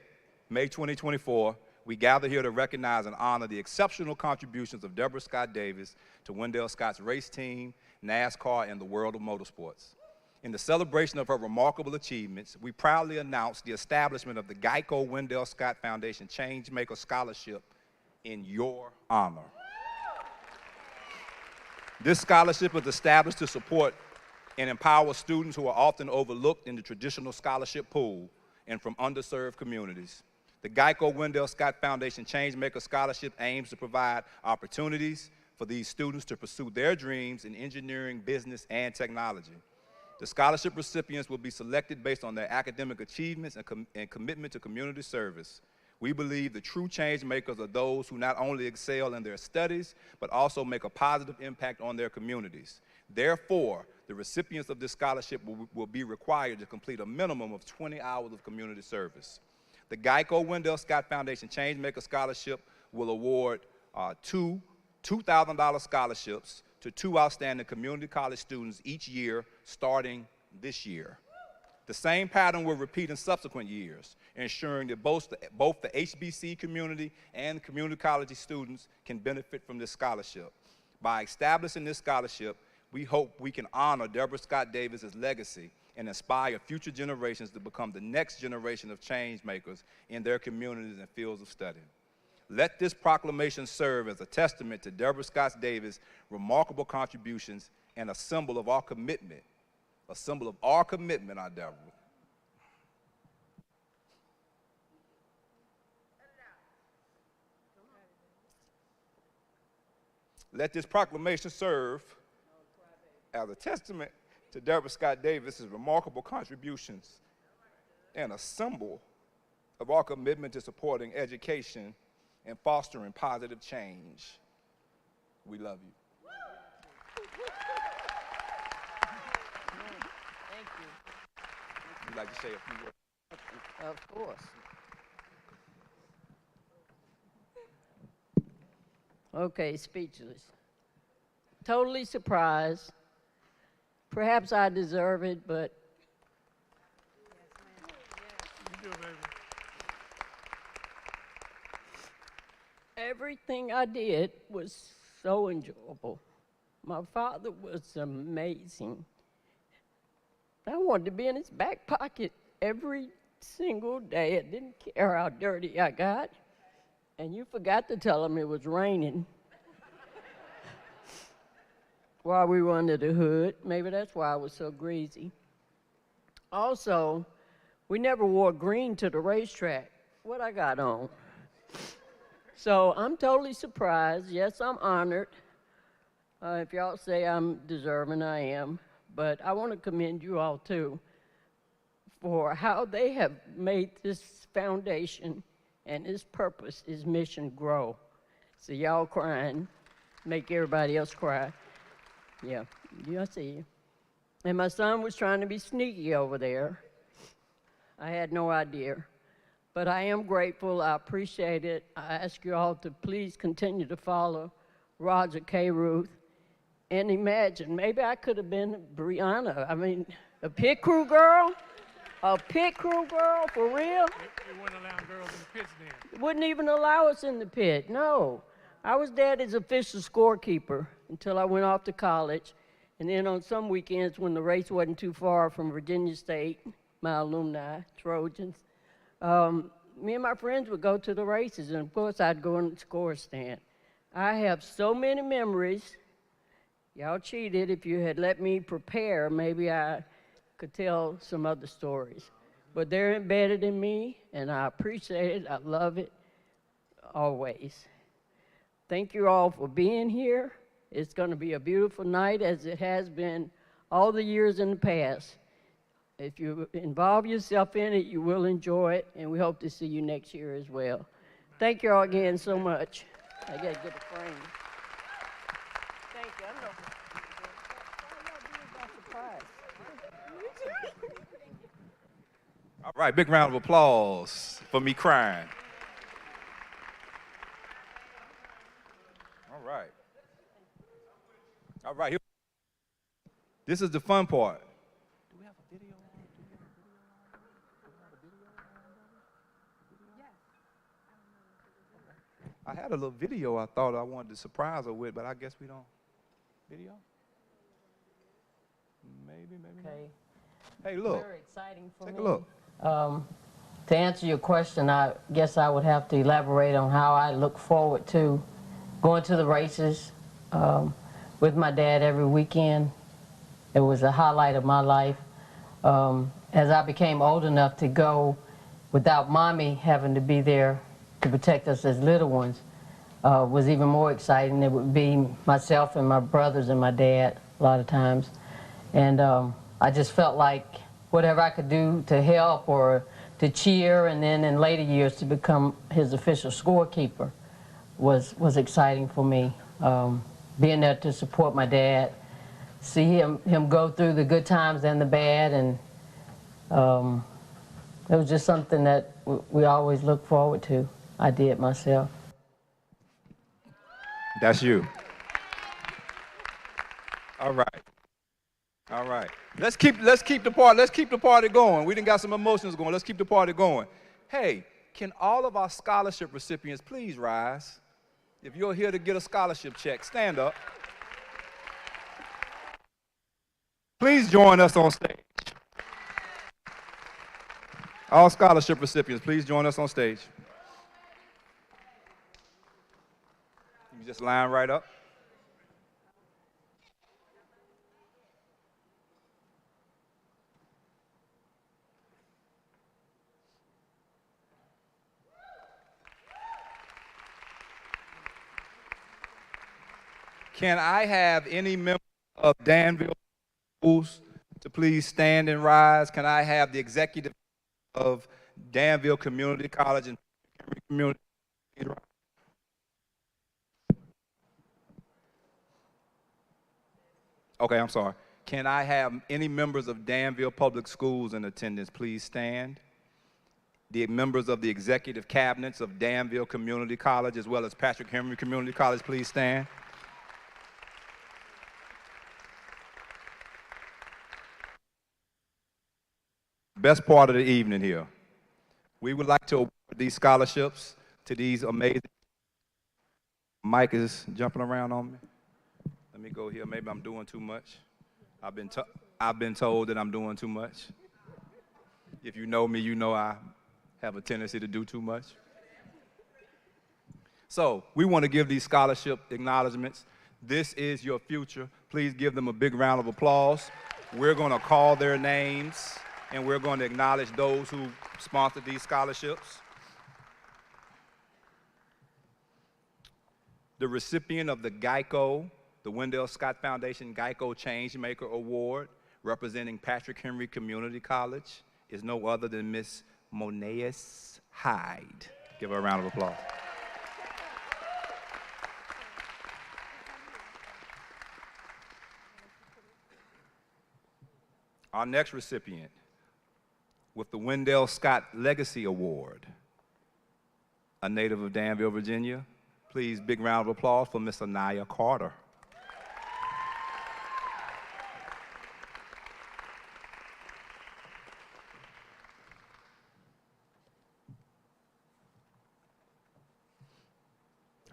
May 2024, we gather here to recognize and honor the exceptional contributions of Deborah Scott Davis to Wendell Scott's race team, NASCAR, and the world of motorsports. In the celebration of her remarkable achievements, we proudly announce the establishment of the Geico Wendell Scott Foundation Changemaker Scholarship in your honor. This scholarship is established to support and empower students who are often overlooked in the traditional scholarship pool and from underserved communities. The Geico Wendell Scott Foundation Changemaker Scholarship aims to provide opportunities for these students to pursue their dreams in engineering, business, and technology. The scholarship recipients will be selected based on their academic achievements and commitment to community service. We believe the true change makers are those who not only excel in their studies, but also make a positive impact on their communities. Therefore, the recipients of this scholarship will be required to complete a minimum of 20 hours of community service. The Geico Wendell Scott Foundation Changemaker Scholarship will award two $2,000 scholarships to 2 outstanding community college students each year, starting this year. The same pattern will repeat in subsequent years, ensuring that both the HBC community and community college students can benefit from this scholarship. By establishing this scholarship, we hope we can honor Deborah Scott Davis's legacy and inspire future generations to become the next generation of change makers in their communities and fields of study. Let this proclamation serve as a testament to Deborah Scott Davis' remarkable contributions and a symbol of our commitment. A symbol of our commitment, our Deborah. Let this proclamation serve as a testament to Deborah Scott Davis' remarkable contributions and a symbol of our commitment to supporting education and fostering positive change. We love you. Thank you. You'd like to say a few words? Of course. Okay, speechless. Totally surprised. Perhaps I deserve it, but You do, baby. everything I did was so enjoyable. My father was amazing. I wanted to be in his back pocket every single day. I didn't care how dirty I got. And you forgot to tell him it was raining while we were under the hood. Maybe that's why I was so greasy. Also, we never wore green to the racetrack. What I got on? So I'm totally surprised. Yes, I'm honored. If y'all say I'm deserving, I am. But I want to commend you all, too, for how they have made this foundation and its purpose, its mission grow. So y'all crying, make everybody else cry. Yeah, I see you. And my son was trying to be sneaky over there. I had no idea. But I am grateful, I appreciate it. I ask you all to please continue to follow Roger K. Ruth. And imagine, maybe I could have been Brianna. I mean, a pit crew girl? A pit crew girl, for real? They wouldn't allow girls in the pits then. Wouldn't even allow us in the pit, no. I was Daddy's official scorekeeper until I went off to college. And then on some weekends when the race wasn't too far from Virginia State, my alumni, Trojans, me and my friends would go to the races, and of course I'd go in the score stand. I have so many memories. Y'all cheated. If you had let me prepare, maybe I could tell some other stories. But they're embedded in me, and I appreciate it. I love it, always. Thank you all for being here. It's going to be a beautiful night, as it has been all the years in the past. If you involve yourself in it, you will enjoy it, and we hope to see you next year as well. Thank you all again so much. I got to get a frame. Thank you. I know. All right, big round of applause for me crying. All right. All right, here. This is the fun part. Do we have a video on? I had a little video I thought I wanted to surprise her with, but I guess we don't. Video? Maybe not. Okay. Hey, look. Very exciting for me. Take a look. To answer your question, I guess I would have to elaborate on how I look forward to going to the races with my dad every weekend. It was a highlight of my life. As I became old enough to go without mommy having to be there to protect us as little ones, was even more exciting. It would be myself and my brothers and my dad a lot of times. And I just felt like whatever I could do to help or to cheer, and then in later years to become his official scorekeeper was exciting for me. Being there to support my dad, see him go through the good times and the bad, and it was just something that we always look forward to. I did myself. That's you. All right. All right. Let's keep the party going. We done got some emotions going. Let's keep the party going. Hey, can all of our scholarship recipients please rise? If you're here to get a scholarship check, stand up. Please join us on stage. All scholarship recipients, please join us on stage. You just line right up. Can I have any member of Danville Schools to please stand and rise? Can I have the executive of Danville Community College and Community? Okay, I'm sorry. Can I have any members of Danville Public Schools in attendance please stand? The members of the executive cabinets of Danville Community College as well as Patrick Henry Community College please stand. Best part of the evening here. We would like to award these scholarships to these amazing. Mike is jumping around on me. Let me go here. Maybe I'm doing too much. I've been told that I'm doing too much. If you know me, you know I have a tendency to do too much. So we want to give these scholarship acknowledgments. This is your future. Please give them a big round of applause. We're going to call their names, and we're going to acknowledge those who sponsored these scholarships. The recipient of the GEICO, the Wendell Scott Foundation GEICO Changemaker Award, representing Patrick Henry Community College, is no other than Miss Monaeus Hyde. Give her a round of applause. Our next recipient with the Wendell Scott Legacy Award, a native of Danville, Virginia. Please, big round of applause for Miss Anaya Carter.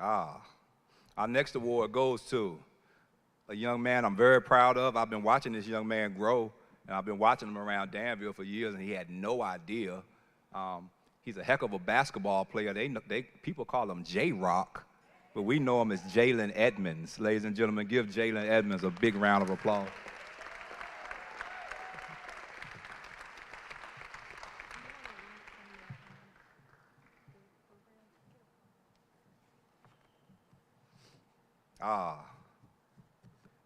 Our next award goes to a young man I'm very proud of. I've been watching this young man grow, and I've been watching him around Danville for years, and he had no idea. He's a heck of a basketball player. People call him J-Rock, but we know him as Jalen Edmonds. Ladies and gentlemen, give Jalen Edmonds a big round of applause.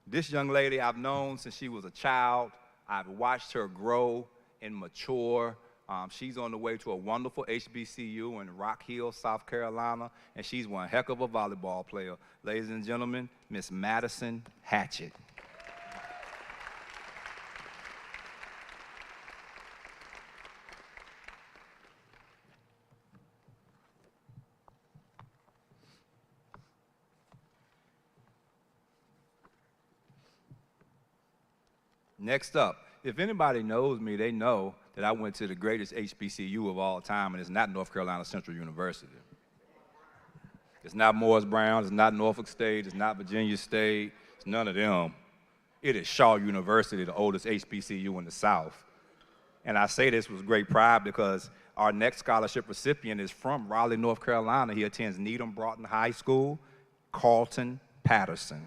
This young lady I've known since she was a child. I've watched her grow and mature. She's on the way to a wonderful HBCU in Rock Hill, South Carolina, and she's one heck of a volleyball player. Ladies and gentlemen, Miss Madison Hatchett. Next up, if anybody knows me, they know that I went to the greatest HBCU of all time, and it's not North Carolina Central University. It's not Morris Brown, it's not Norfolk State, it's not Virginia State, it's none of them. It is Shaw University, the oldest HBCU in the South. And I say this with great pride because our next scholarship recipient is from Raleigh, North Carolina. He attends Needham Broughton High School, Carlton Patterson.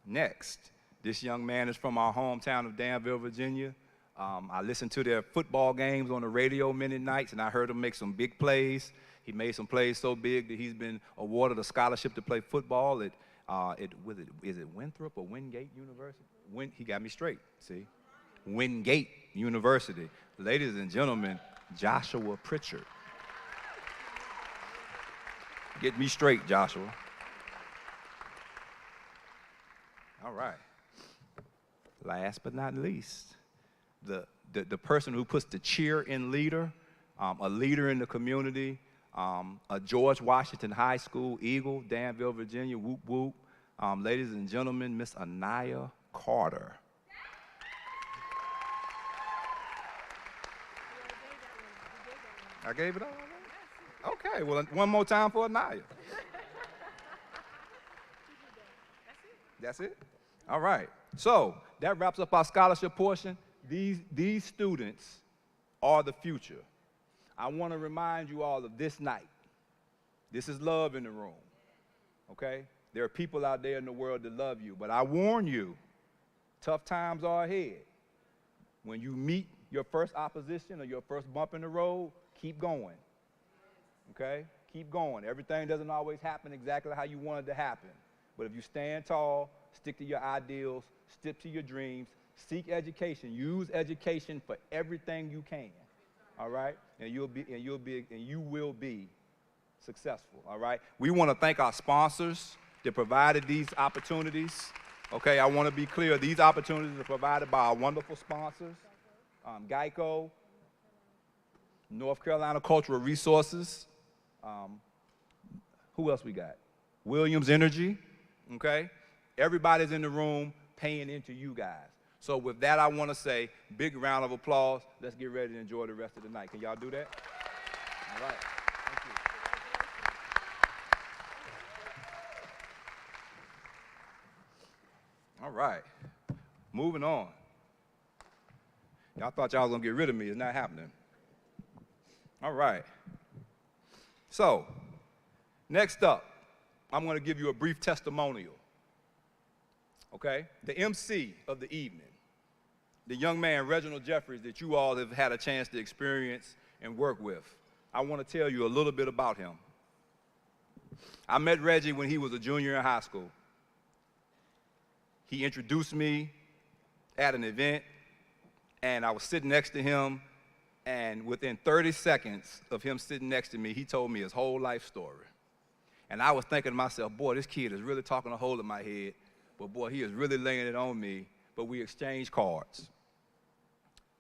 Next, this young man is from our hometown of Danville, Virginia. I listened to their football games on the radio many nights, and I heard him make some big plays. He made some plays so big that he's been awarded a scholarship to play football at, is it Winthrop or Wingate University? He got me straight, see? Wingate University. Ladies and gentlemen, Joshua Pritchard. Get me straight, Joshua. All right. Last but not least, the person who puts the cheer in leader, a leader in the community, a George Washington High School Eagle, Danville, Virginia, whoop whoop. Ladies and gentlemen, Miss Anaya Carter. I gave it all? Okay, well, one more time for Anaya. That's it? All right. So that wraps up our scholarship portion. These students are the future. I want to remind you all of this night. This is love in the room, okay? There are people out there in the world that love you, but I warn you, tough times are ahead. When you meet your first opposition or your first bump in the road, keep going, okay? Keep going. Everything doesn't always happen exactly how you want it to happen. But if you stand tall, stick to your ideals, stick to your dreams, seek education, use education for everything you can, all right? And you will be successful, all right? We want to thank our sponsors that provided these opportunities. Okay, I want to be clear, these opportunities are provided by our wonderful sponsors, Geico, North Carolina Cultural Resources, who else we got? Williams Energy, okay? Everybody's in the room paying into you guys. So with that, I want to say, big round of applause. Let's get ready to enjoy the rest of the night. Can y'all do that? All right. Thank you. All right. Moving on. Y'all thought y'all was going to get rid of me. It's not happening. All right. So, next up, I'm going to give you a brief testimonial. Okay? The MC of the evening, the young man, Reginald Jeffries, that you all have had a chance to experience and work with. I want to tell you a little bit about him. I met Reggie when he was a junior in high school. He introduced me at an event, and I was sitting next to him, and within 30 seconds of him sitting next to me, he told me his whole life story. And I was thinking to myself, boy, this kid is really talking a hole in my head, but boy, he is really laying it on me. But we exchanged cards.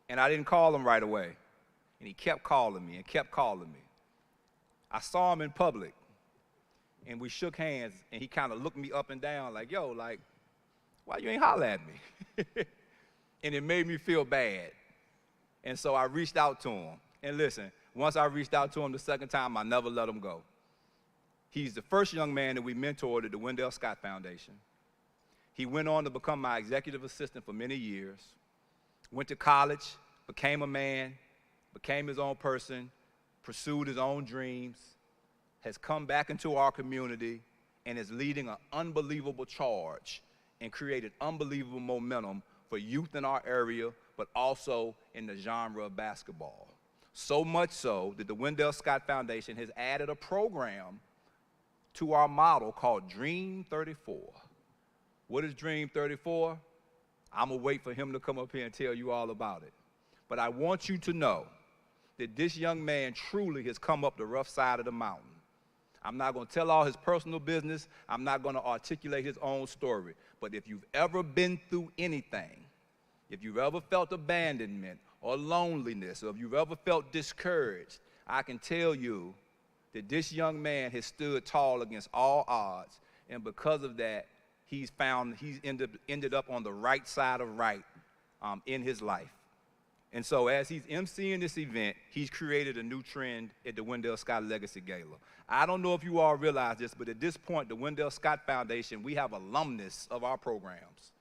And I didn't call him right away. And he kept calling me and kept calling me. I saw him in public, and we shook hands, and he kind of looked me up and down like, yo, like, why you ain't holler at me? and it made me feel bad. And so I reached out to him. And listen, once I reached out to him the second time, I never let him go. He's the first young man that we mentored at the Wendell Scott Foundation. He went on to become my executive assistant for many years, went to college, became a man, became his own person, pursued his own dreams, has come back into our community, and is leading an unbelievable charge and created unbelievable momentum for youth in our area, but also in the genre of basketball. So much so that the Wendell Scott Foundation has added a program to our model called Dream 34. What is Dream 34? I'm gonna wait for him to come up here and tell you all about it. But I want you to know that this young man truly has come up the rough side of the mountain. I'm not gonna tell all his personal business. I'm not gonna articulate his own story. But if you've ever been through anything, if you've ever felt abandonment or loneliness, or if you've ever felt discouraged, I can tell you that this young man has stood tall against all odds, and because of that, he's ended up on the right side of right in his life. And so as he's emceeing this event, he's created a new trend at the Wendell Scott Legacy Gala. I don't know if you all realize this, but at this point, the Wendell Scott Foundation, we have alumnus of our programs.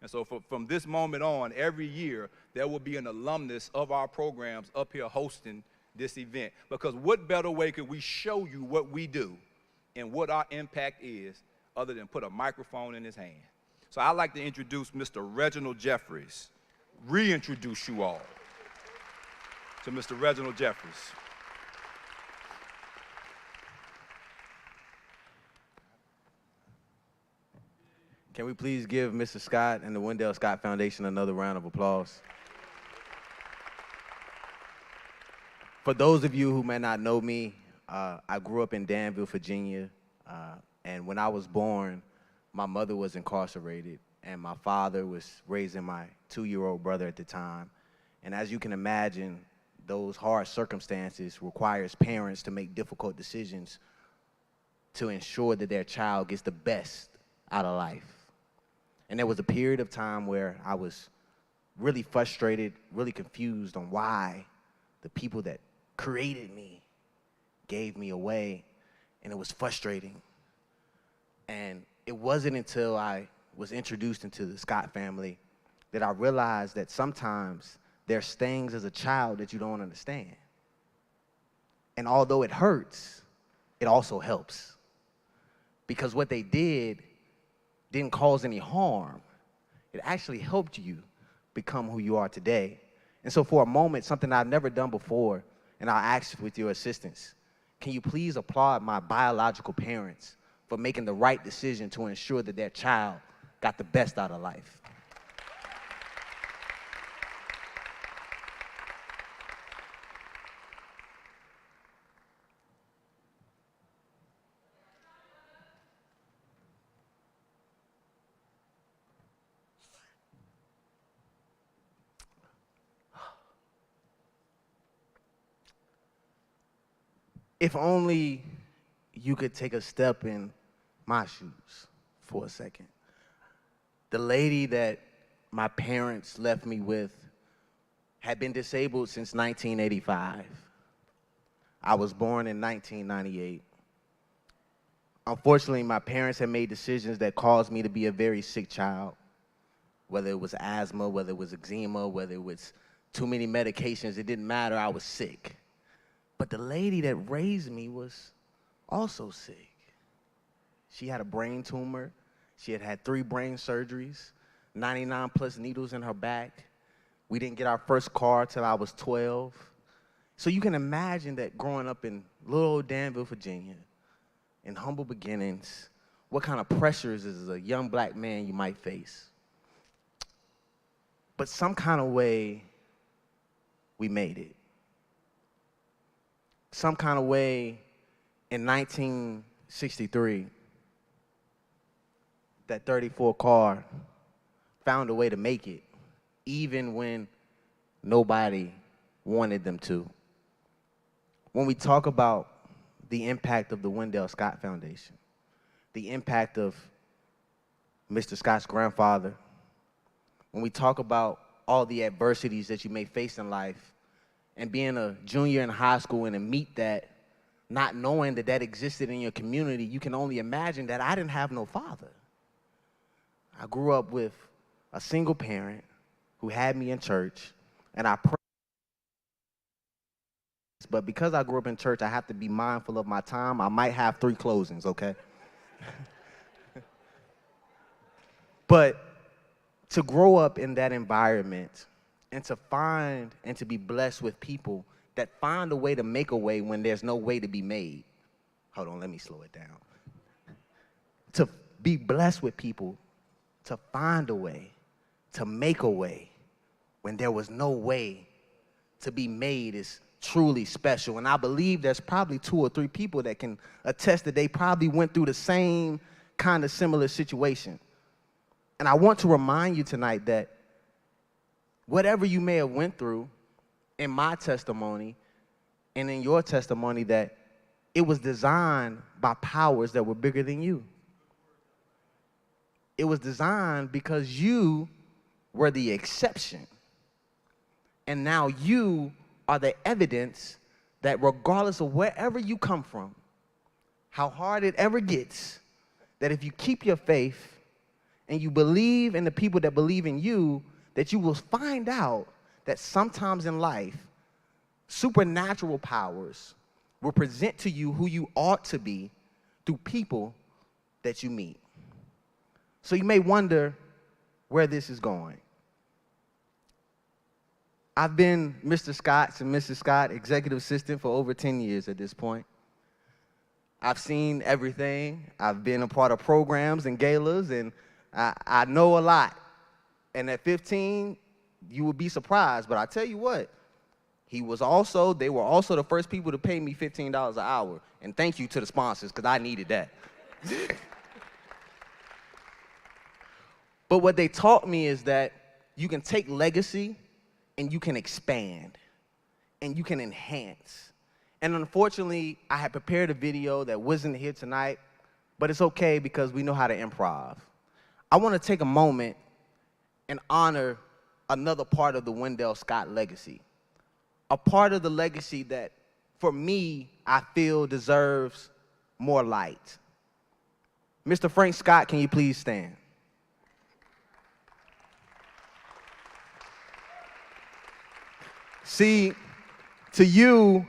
And so from this moment on, every year, there will be an alumnus of our programs up here hosting this event. Because what better way could we show you what we do and what our impact is other than put a microphone in his hand? So I'd like to introduce Mr. Reginald Jeffries, reintroduce you all to Mr. Reginald Jeffries. Can we please give Mr. Scott and the Wendell Scott Foundation another round of applause? For those of you who may not know me, I grew up in Danville, Virginia, and when I was born, my mother was incarcerated, and my father was raising my 2-year-old brother at the time. And as you can imagine, those hard circumstances requires parents to make difficult decisions to ensure that their child gets the best out of life. And there was a period of time where I was really frustrated, really confused on why the people that created me gave me away, and it was frustrating. And it wasn't until I was introduced into the Scott family that I realized that sometimes there's things as a child that you don't understand. And although it hurts, it also helps. Because what they did didn't cause any harm. It actually helped you become who you are today. And so for a moment, something I've never done before, and I'll ask with your assistance, can you please applaud my biological parents for making the right decision to ensure that their child got the best out of life? If only you could take a step in my shoes for a second. The lady that my parents left me with had been disabled since 1985. I was born in 1998. Unfortunately, my parents had made decisions that caused me to be a very sick child, whether it was asthma, whether it was eczema, whether it was too many medications, it didn't matter, I was sick. But the lady that raised me was also sick. She had a brain tumor. She had had 3 brain surgeries, 99 plus needles in her back. We didn't get our first car till I was 12. So you can imagine that growing up in little old Danville, Virginia, in humble beginnings, what kind of pressures as a young black man you might face. But some kind of way, we made it. Some kind of way, in 1963, that 34 car found a way to make it, even when nobody wanted them to. When we talk about the impact of the Wendell Scott Foundation, the impact of Mr. Scott's grandfather, when we talk about all the adversities that you may face in life, and being a junior in high school and to meet that, not knowing that that existed in your community, you can only imagine that I didn't have no father. I grew up with a single parent who had me in church, and I prayed. But because I grew up in church, I have to be mindful of my time. I might have 3 closings, okay? But to grow up in that environment and to find and to be blessed with people that find a way to make a way when there's no way to be made. Hold on, let me slow it down. To be blessed with people, to find a way, to make a way when there was no way to be made is truly special. And I believe there's probably 2 or 3 people that can attest that they probably went through the same kind of similar situation. And I want to remind you tonight that whatever you may have went through in my testimony and in your testimony, that it was designed by powers that were bigger than you. It was designed because you were the exception. And now you are the evidence that regardless of wherever you come from, how hard it ever gets, that if you keep your faith and you believe in the people that believe in you, that you will find out that sometimes in life, supernatural powers will present to you who you ought to be through people that you meet. So you may wonder where this is going. I've been Mr. Scott's and Mrs. Scott executive assistant for over 10 years at this point. I've seen everything. I've been a part of programs and galas, and I know a lot. And at 15, you would be surprised, but I tell you what, they were also the first people to pay me $15 an hour. And thank you to the sponsors, because I needed that. But what they taught me is that you can take legacy and you can expand and you can enhance. And unfortunately, I had prepared a video that wasn't here tonight, but it's okay because we know how to improv. I want to take a moment and honor another part of the Wendell Scott legacy. A part of the legacy that, for me, I feel deserves more light. Mr. Frank Scott, can you please stand? See, to you,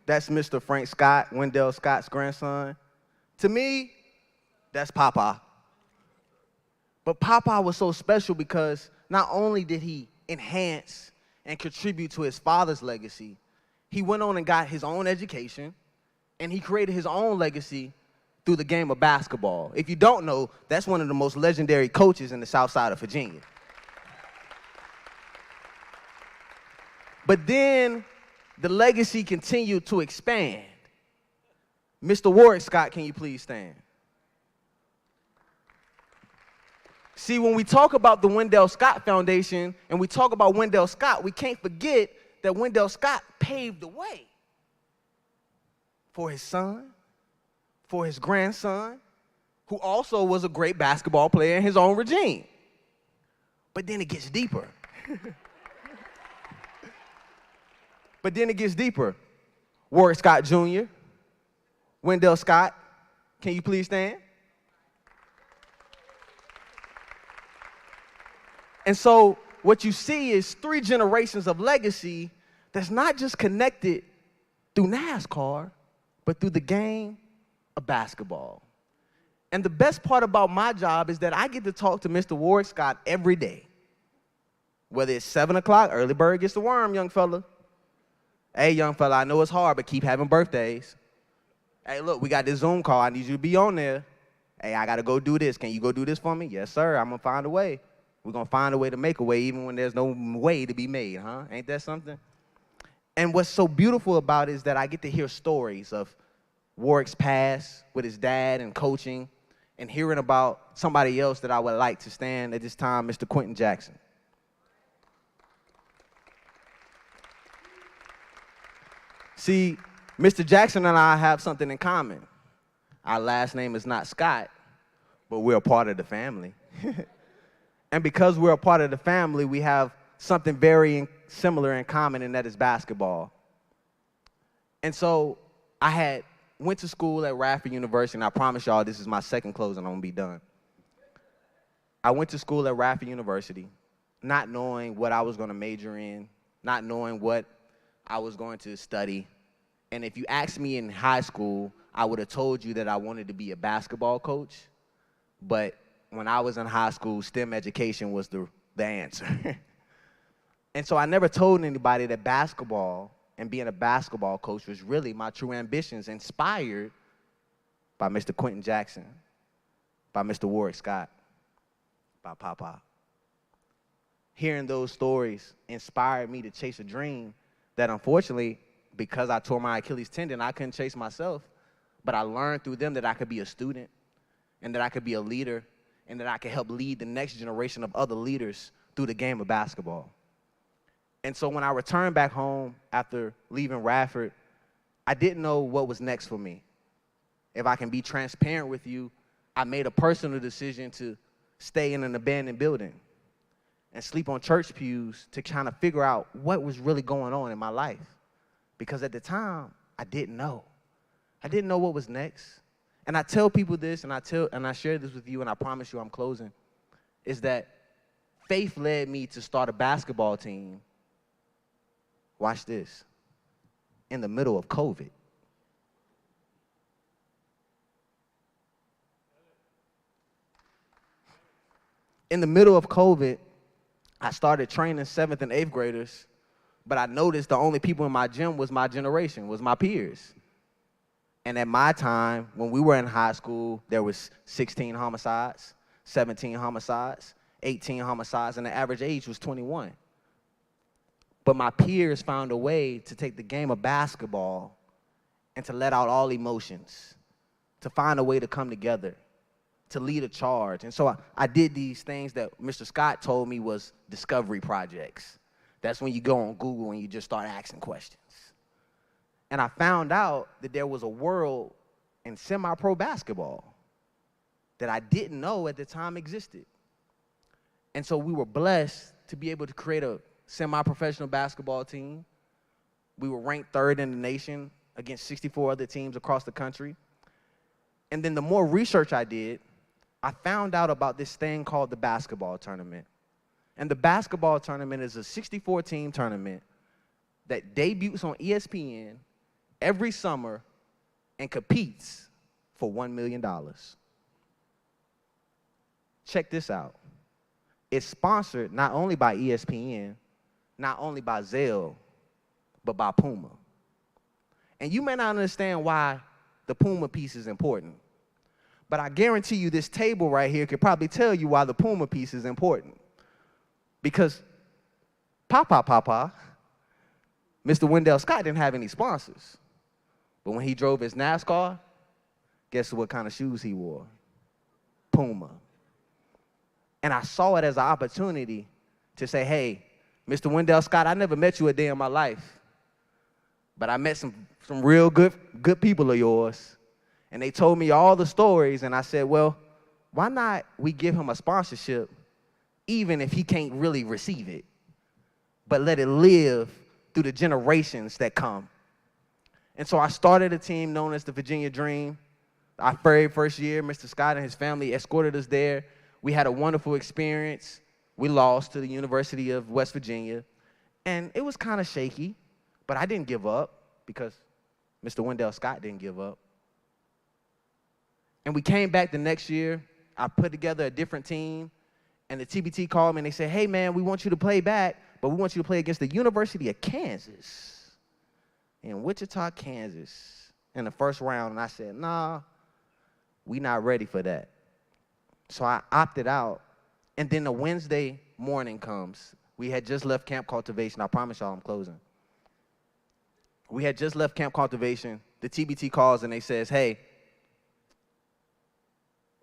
that's Mr. Frank Scott, Wendell Scott's grandson. To me, that's Papa. But Papa was so special because not only did he enhance and contribute to his father's legacy, he went on and got his own education, and he created his own legacy through the game of basketball. If you don't know, that's one of the most legendary coaches in the South Side of Virginia. But then the legacy continued to expand. Mr. Warwick Scott, can you please stand? See, when we talk about the Wendell Scott Foundation and we talk about Wendell Scott, we can't forget that Wendell Scott paved the way for his son, for his grandson, who also was a great basketball player in his own regime. But then it gets deeper. But then it gets deeper. Warwick Scott Jr., Wendell Scott, can you please stand? And so what you see is 3 generations of legacy that's not just connected through NASCAR, but through the game of basketball. And the best part about my job is that I get to talk to Mr. Warwick Scott every day. Whether it's 7 o'clock, early bird gets the worm, young fella. Hey, young fella, I know it's hard, but keep having birthdays. Hey, look, we got this Zoom call. I need you to be on there. Hey, I got to go do this. Can you go do this for me? Yes, sir. I'm going to find a way. We're going to find a way to make a way even when there's no way to be made, huh? Ain't that something? And what's so beautiful about it is that I get to hear stories of Warwick's past with his dad and coaching, and hearing about somebody else that I would like to stand at this time, Mr. Quentin Jackson. See, Mr. Jackson and I have something in common. Our last name is not Scott, but we're a part of the family. And because we're a part of the family, we have something very similar in common, and that is basketball. And so I went to school at Radford University, and I promise y'all this is my second closing, I'm gonna be done. I went to school at Radford University, not knowing what I was gonna major in, not knowing what I was going to study. And if you asked me in high school, I would have told you that I wanted to be a basketball coach. But when I was in high school, STEM education was the answer. And so I never told anybody that basketball and being a basketball coach was really my true ambitions, inspired by Mr. Quentin Jackson, by Mr. Wendell Scott, by Papa. Hearing those stories inspired me to chase a dream that, unfortunately, because I tore my Achilles tendon, I couldn't chase myself. But I learned through them that I could be a student, and that I could be a leader, and that I could help lead the next generation of other leaders through the game of basketball. And so when I returned back home after leaving Radford, I didn't know what was next for me. If I can be transparent with you, I made a personal decision to stay in an abandoned building and sleep on church pews to kind of figure out what was really going on in my life. Because at the time, I didn't know. I didn't know what was next. And I tell people this, and I share this with you, and I promise you I'm closing, is that faith led me to start a basketball team. Watch this. In the middle of COVID. In the middle of COVID, I started training 7th and 8th graders, but I noticed the only people in my gym was my generation, was my peers. And at my time, when we were in high school, there was 16 homicides, 17 homicides, 18 homicides, and the average age was 21. But my peers found a way to take the game of basketball and to let out all emotions, to find a way to come together, to lead a charge. And so I did these things that Mr. Scott told me was discovery projects. That's when you go on Google and you just start asking questions. And I found out that there was a world in semi-pro basketball that I didn't know at the time existed. And so we were blessed to be able to create a semi-professional basketball team. We were ranked 3rd in the nation against 64 other teams across the country. And then the more research I did, I found out about this thing called the basketball tournament. And the basketball tournament is a 64-team tournament that debuts on ESPN every summer and competes for $1 million. Check this out. It's sponsored not only by ESPN, not only by Zelle, but by Puma. And you may not understand why the Puma piece is important, but I guarantee you this table right here could probably tell you why the Puma piece is important. Because Papa, Mr. Wendell Scott didn't have any sponsors. But when he drove his NASCAR, guess what kind of shoes he wore? Puma. And I saw it as an opportunity to say, hey, Mr. Wendell Scott, I never met you a day in my life, but I met some real good people of yours, and they told me all the stories, and I said, well, why not we give him a sponsorship even if he can't really receive it, but let it live through the generations that come. And so I started a team known as the Virginia Dream. Our very first year, Mr. Scott and his family escorted us there. We had a wonderful experience. We lost to the University of West Virginia, and it was kind of shaky, but I didn't give up because Mr. Wendell Scott didn't give up. And we came back the next year. I put together a different team, and the TBT called me, and they said, hey, man, we want you to play back, but we want you to play against the University of Kansas in Wichita, Kansas in the first round. And I said, nah, we not ready for that. So I opted out. And then the Wednesday morning comes. We had just left Camp Cultivation. I promise y'all I'm closing. We had just left Camp Cultivation. The TBT calls and they says, hey,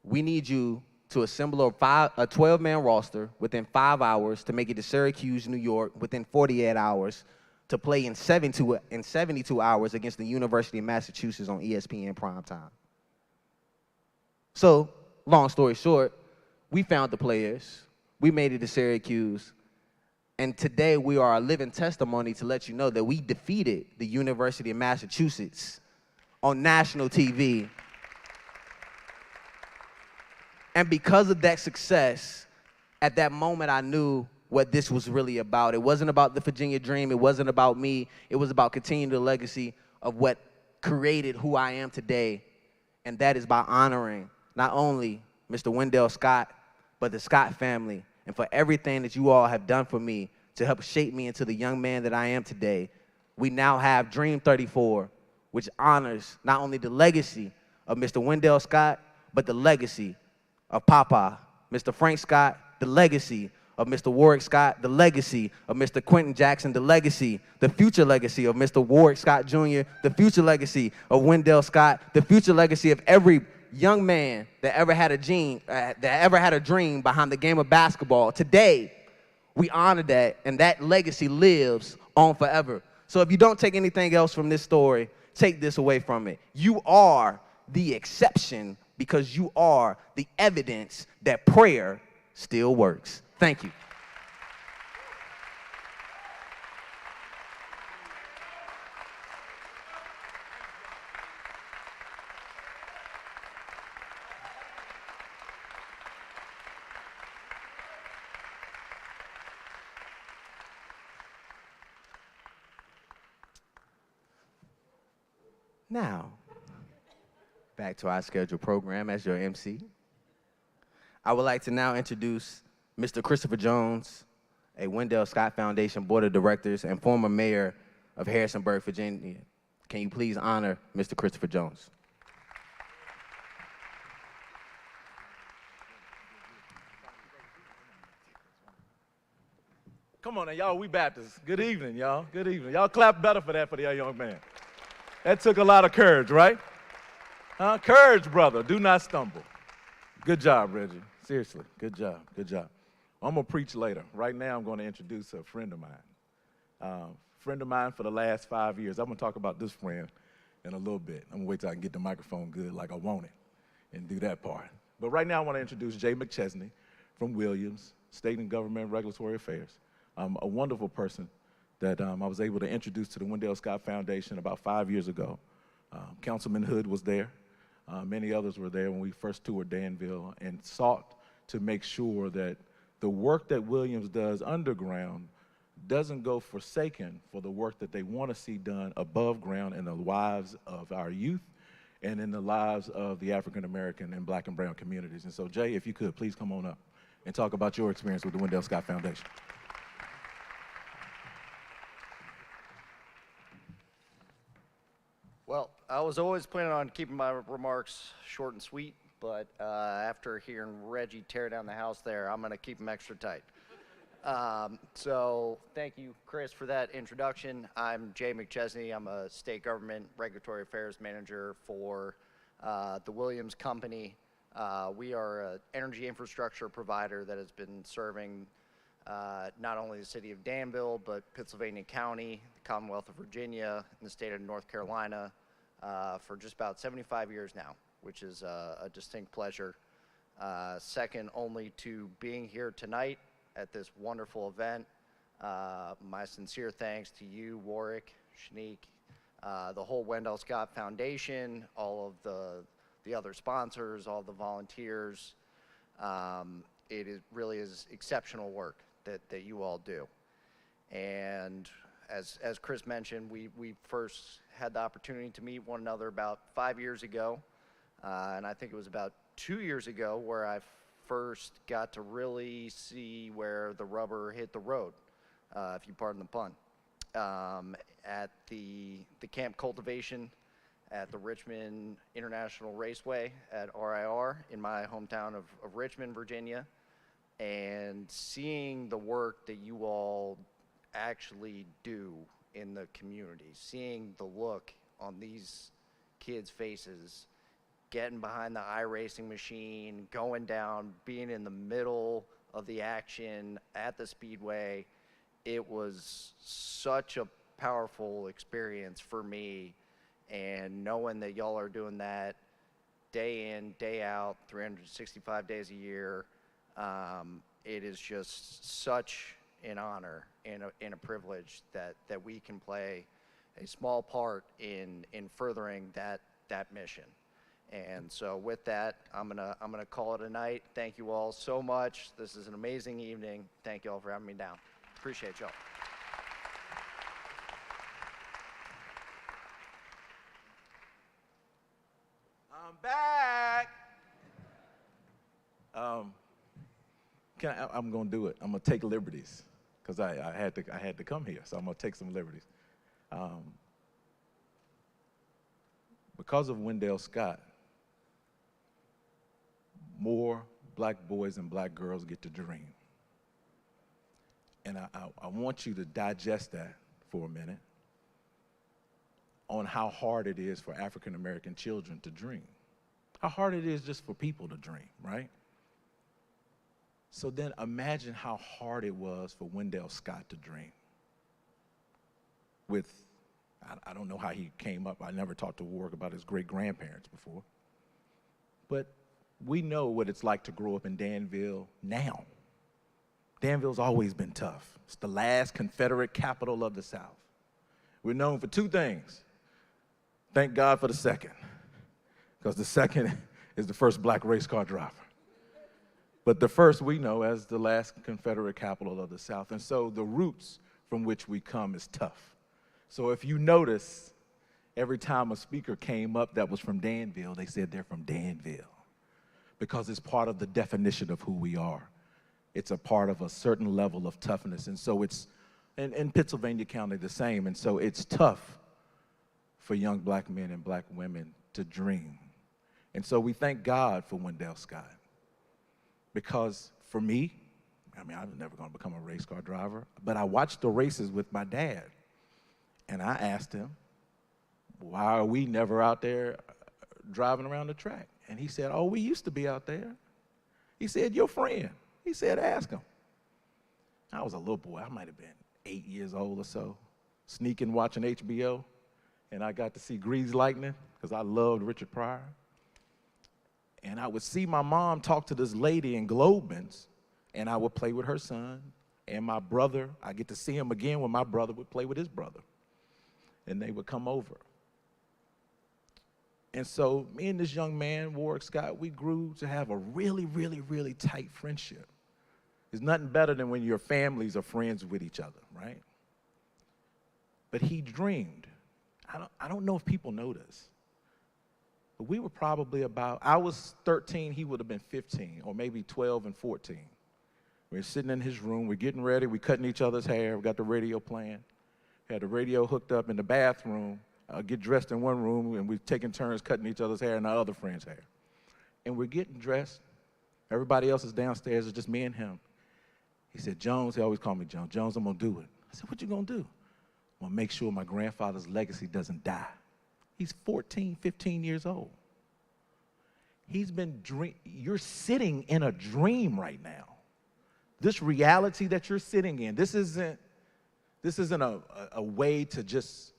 we need you to assemble a 12-man roster within 5 hours to make it to Syracuse, New York, within 48 hours to play in 72 hours against the University of Massachusetts on ESPN primetime. So, long story short, we found the players. We made it to Syracuse. And today we are a living testimony to let you know that we defeated the University of Massachusetts on national TV. And because of that success, at that moment I knew what this was really about. It wasn't about the Virginia dream. It wasn't about me. It was about continuing the legacy of what created who I am today. And that is by honoring not only Mr. Wendell Scott, but the Scott family, and for everything that you all have done for me to help shape me into the young man that I am today. We now have Dream 34, which honors not only the legacy of Mr. Wendell Scott, but the legacy of Papa, Mr. Frank Scott, the legacy of Mr. Warwick Scott, the legacy of Mr. Quentin Jackson, the legacy, the future legacy of Mr. Warwick Scott Jr., the future legacy of Wendell Scott, the future legacy of every young man that ever had a dream behind the game of basketball. Today, we honor that, and that legacy lives on forever. So if you don't take anything else from this story, take this away from it. You are the exception because you are the evidence that prayer still works. Thank you. Now, back to our scheduled program as your MC. I would like to now introduce Mr. Christopher Jones, a Wendell Scott Foundation Board of Directors and former mayor of Harrisonburg, Virginia. Can you please honor Mr. Christopher Jones? Come on now, y'all, we Baptists. Good evening, y'all. Good evening. Y'all clap better for that young man. That took a lot of courage, right? Courage, brother. Do not stumble. Good job, Reggie. Seriously, good job, good job. I'm going to preach later. Right now, I'm going to introduce a friend of mine. Friend of mine for the last 5 years. I'm going to talk about this friend in a little bit. I'm going to wait till I can get the microphone good like I want it and do that part. But right now, I want to introduce Jay McChesney from Williams, State and Government Regulatory Affairs. A wonderful person that I was able to introduce to the Wendell Scott Foundation about 5 years ago. Councilman Hood was there. Many others were there when we first toured Danville and sought to make sure that the work that Williams does underground doesn't go forsaken for the work that they want to see done above ground in the lives of our youth and in the lives of the African American and Black and brown communities. And so, Jay, if you could, please come on up and talk about your experience with the Wendell Scott Foundation. Well, I was always planning on keeping my remarks short and sweet, but after hearing Reggie tear down the house there, I'm going to keep them extra tight. So thank you, Chris, for that introduction. I'm Jay McChesney. I'm a state government regulatory affairs manager for the Williams Company. We are an energy infrastructure provider that has been serving not only the city of Danville, but Pennsylvania County, the Commonwealth of Virginia, and the state of North Carolina for just about 75 years now, which is a distinct pleasure. Second only to being here tonight at this wonderful event. My sincere thanks to you, Warwick, Shanique, the whole Wendell Scott Foundation, all of the other sponsors, all the volunteers. It really is exceptional work that you all do. And as Chris mentioned, we first had the opportunity to meet one another about 5 years ago. And I think it was about 2 years ago where I first got to really see where the rubber hit the road, if you pardon the pun, at the camp cultivation at the Richmond International Raceway at RIR in my hometown of Richmond, Virginia, and seeing the work that you all actually do in the community, seeing the look on these kids' faces, getting behind the iRacing machine, going down, being in the middle of the action at the speedway. It was such a powerful experience for me, and knowing that y'all are doing that day in, day out, 365 days a year, it is just such an honor and a privilege that we can play a small part in furthering that mission. And so with that, I'm gonna call it a night. Thank you all so much. This is an amazing evening. Thank you all for having me down. Appreciate y'all. I'm back. I'm gonna do it. I'm gonna take liberties because I had to come here, so I'm gonna take some liberties. Because of Wendell Scott, more black boys and black girls get to dream. And I want you to digest that for a minute on how hard it is for African American children to dream. How hard it is just for people to dream, right? So then imagine how hard it was for Wendell Scott to dream. I don't know how he came up. I never talked to Warwick about his great-grandparents before. But we know what it's like to grow up in Danville now. Danville's always been tough. It's the last Confederate capital of the South. We're known for two things. Thank God for the second, because the second is the first black race car driver. But the first we know as the last Confederate capital of the South. And so the roots from which we come is tough. So if you notice, every time a speaker came up that was from Danville, they said they're from Danville, because it's part of the definition of who we are. It's a part of a certain level of toughness. And so it's, in Pittsylvania County, the same. And so it's tough for young black men and black women to dream. And so we thank God for Wendell Scott. Because for me, I was never going to become a race car driver, but I watched the races with my dad. And I asked him, why are we never out there driving around the track? And he said, oh, we used to be out there. He said, your friend. He said, ask him. I was a little boy. I might have been 8 years old or so, sneaking watching HBO. And I got to see Grease Lightning because I loved Richard Pryor. And I would see my mom talk to this lady in Globins, and I would play with her son. And my brother, I get to see him again when my brother would play with his brother. And they would come over. And so me and this young man, Warwick Scott, we grew to have a really, really, really tight friendship. There's nothing better than when your families are friends with each other, right? But he dreamed. I don't know if people know this, but we were probably I was 13, he would have been 15, or maybe 12 and 14. We're sitting in his room, we're getting ready, we're cutting each other's hair, we got the radio playing. Had the radio hooked up in the bathroom, get dressed in one room, and we're taking turns cutting each other's hair and our other friend's hair. And we're getting dressed. Everybody else is downstairs, it's just me and him. He said, Jones, he always called me Jones. Jones, I'm gonna do it. I said, what you gonna do? I'm gonna make sure my grandfather's legacy doesn't die. He's 14, 15 years old. He's been you're sitting in a dream right now. This reality that you're sitting in, this isn't a way to just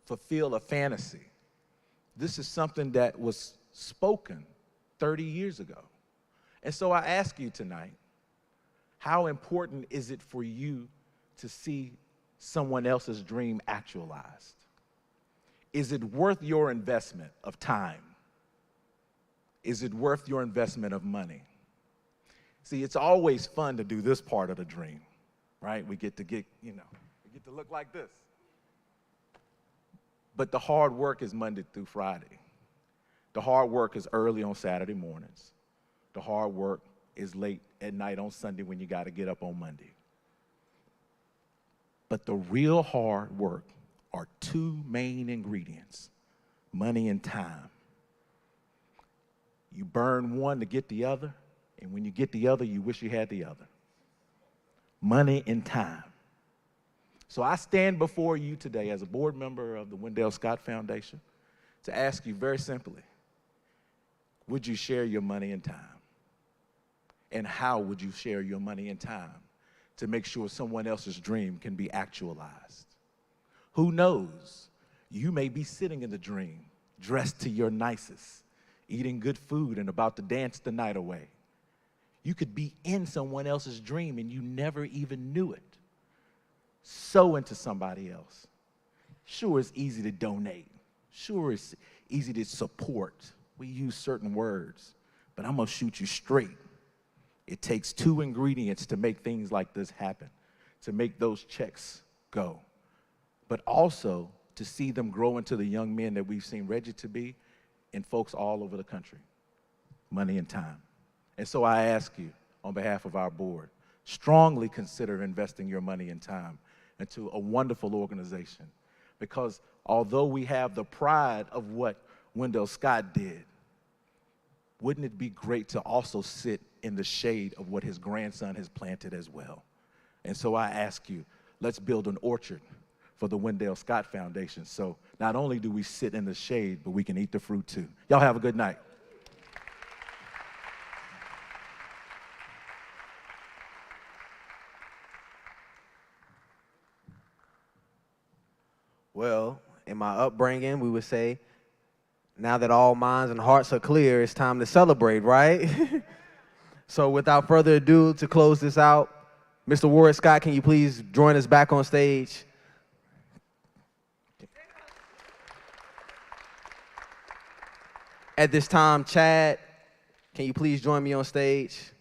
fulfill a fantasy. This is something that was spoken 30 years ago. And so I ask you tonight, how important is it for you to see someone else's dream actualized? Is it worth your investment of time? Is it worth your investment of money? See, it's always fun to do this part of the dream, right? We get to look like this. But the hard work is Monday through Friday. The hard work is early on Saturday mornings. The hard work is late at night on Sunday when you got to get up on Monday. But the real hard work are two main ingredients, money and time. You burn one to get the other, and when you get the other, you wish you had the other. Money and time. So I stand before you today as a board member of the Wendell Scott Foundation to ask you very simply, would you share your money and time? And how would you share your money and time to make sure someone else's dream can be actualized? Who knows? You may be sitting in the dream, dressed to your nicest, eating good food and about to dance the night away. You could be in someone else's dream and you never even knew it. Sow into somebody else. Sure, it's easy to donate. Sure, it's easy to support. We use certain words, but I'm gonna shoot you straight. It takes two ingredients to make things like this happen, to make those checks go, but also to see them grow into the young men that we've seen Reggie to be and folks all over the country. Money and time. And so I ask you, on behalf of our board, strongly consider investing your money and time into a wonderful organization. Because although we have the pride of what Wendell Scott did, wouldn't it be great to also sit in the shade of what his grandson has planted as well? And so I ask you, let's build an orchard for the Wendell Scott Foundation. So not only do we sit in the shade, but we can eat the fruit too. Y'all have a good night. Well, in my upbringing, we would say, now that all minds and hearts are clear, it's time to celebrate, right? So without further ado, to close this out, Mr. Wendell Scott, can you please join us back on stage? At this time, Chad, can you please join me on stage?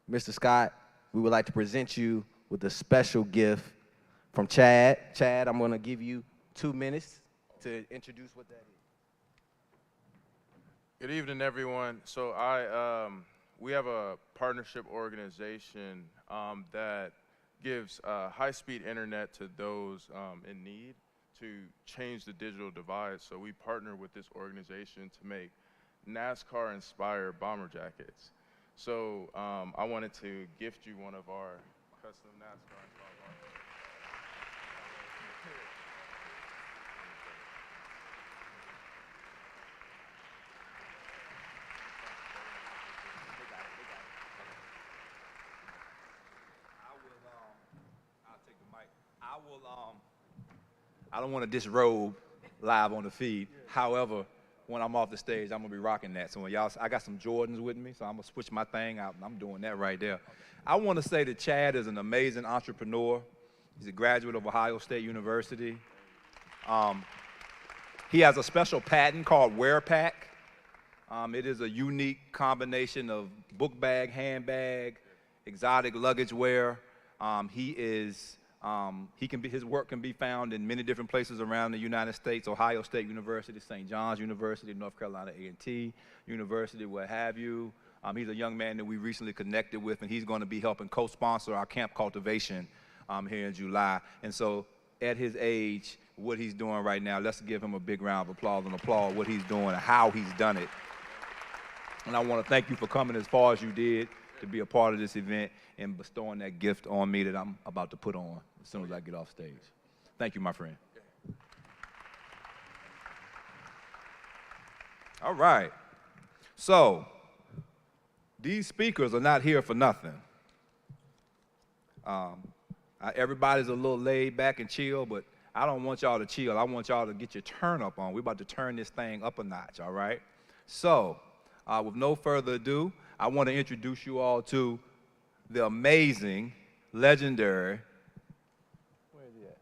Mr. Scott, we would like to present you with a special gift from Chad. Chad, I'm going to give you 2 minutes to introduce what that is. Good evening, everyone. So we have a partnership organization that gives high-speed internet to those in need to change the digital divide. So we partner with this organization to make NASCAR-inspired bomber jackets. So I wanted to gift you one of our custom NASCAR-inspired bomber jackets. I don't want to disrobe live on the feed. However, when I'm off the stage, I'm gonna be rocking that. So when y'all, I got some Jordans with me, so I'm gonna switch my thing out, and I'm doing that right there. I want to say that Chad is an amazing entrepreneur. He's a graduate of Ohio State University. He has a special patent called Wear Pack. It is a unique combination of book bag, handbag, exotic luggage wear. His work can be found in many different places around the United States: Ohio State University, St. John's University, North Carolina A&T University, what have you. He's a young man that we recently connected with, and he's going to be helping co-sponsor our camp cultivation here in July. And so at his age, what he's doing right now, let's give him a big round of applause and applaud what he's doing and how he's done it. And I want to thank you for coming as far as you did to be a part of this event and bestowing that gift on me that I'm about to put on as soon as I get off stage. Thank you, my friend. All right. So, these speakers are not here for nothing. Everybody's a little laid back and chill, but I don't want y'all to chill. I want y'all to get your turn up on. We're about to turn this thing up a notch, all right? So, with no further ado, I want to introduce you all to the amazing, legendary, where is he at?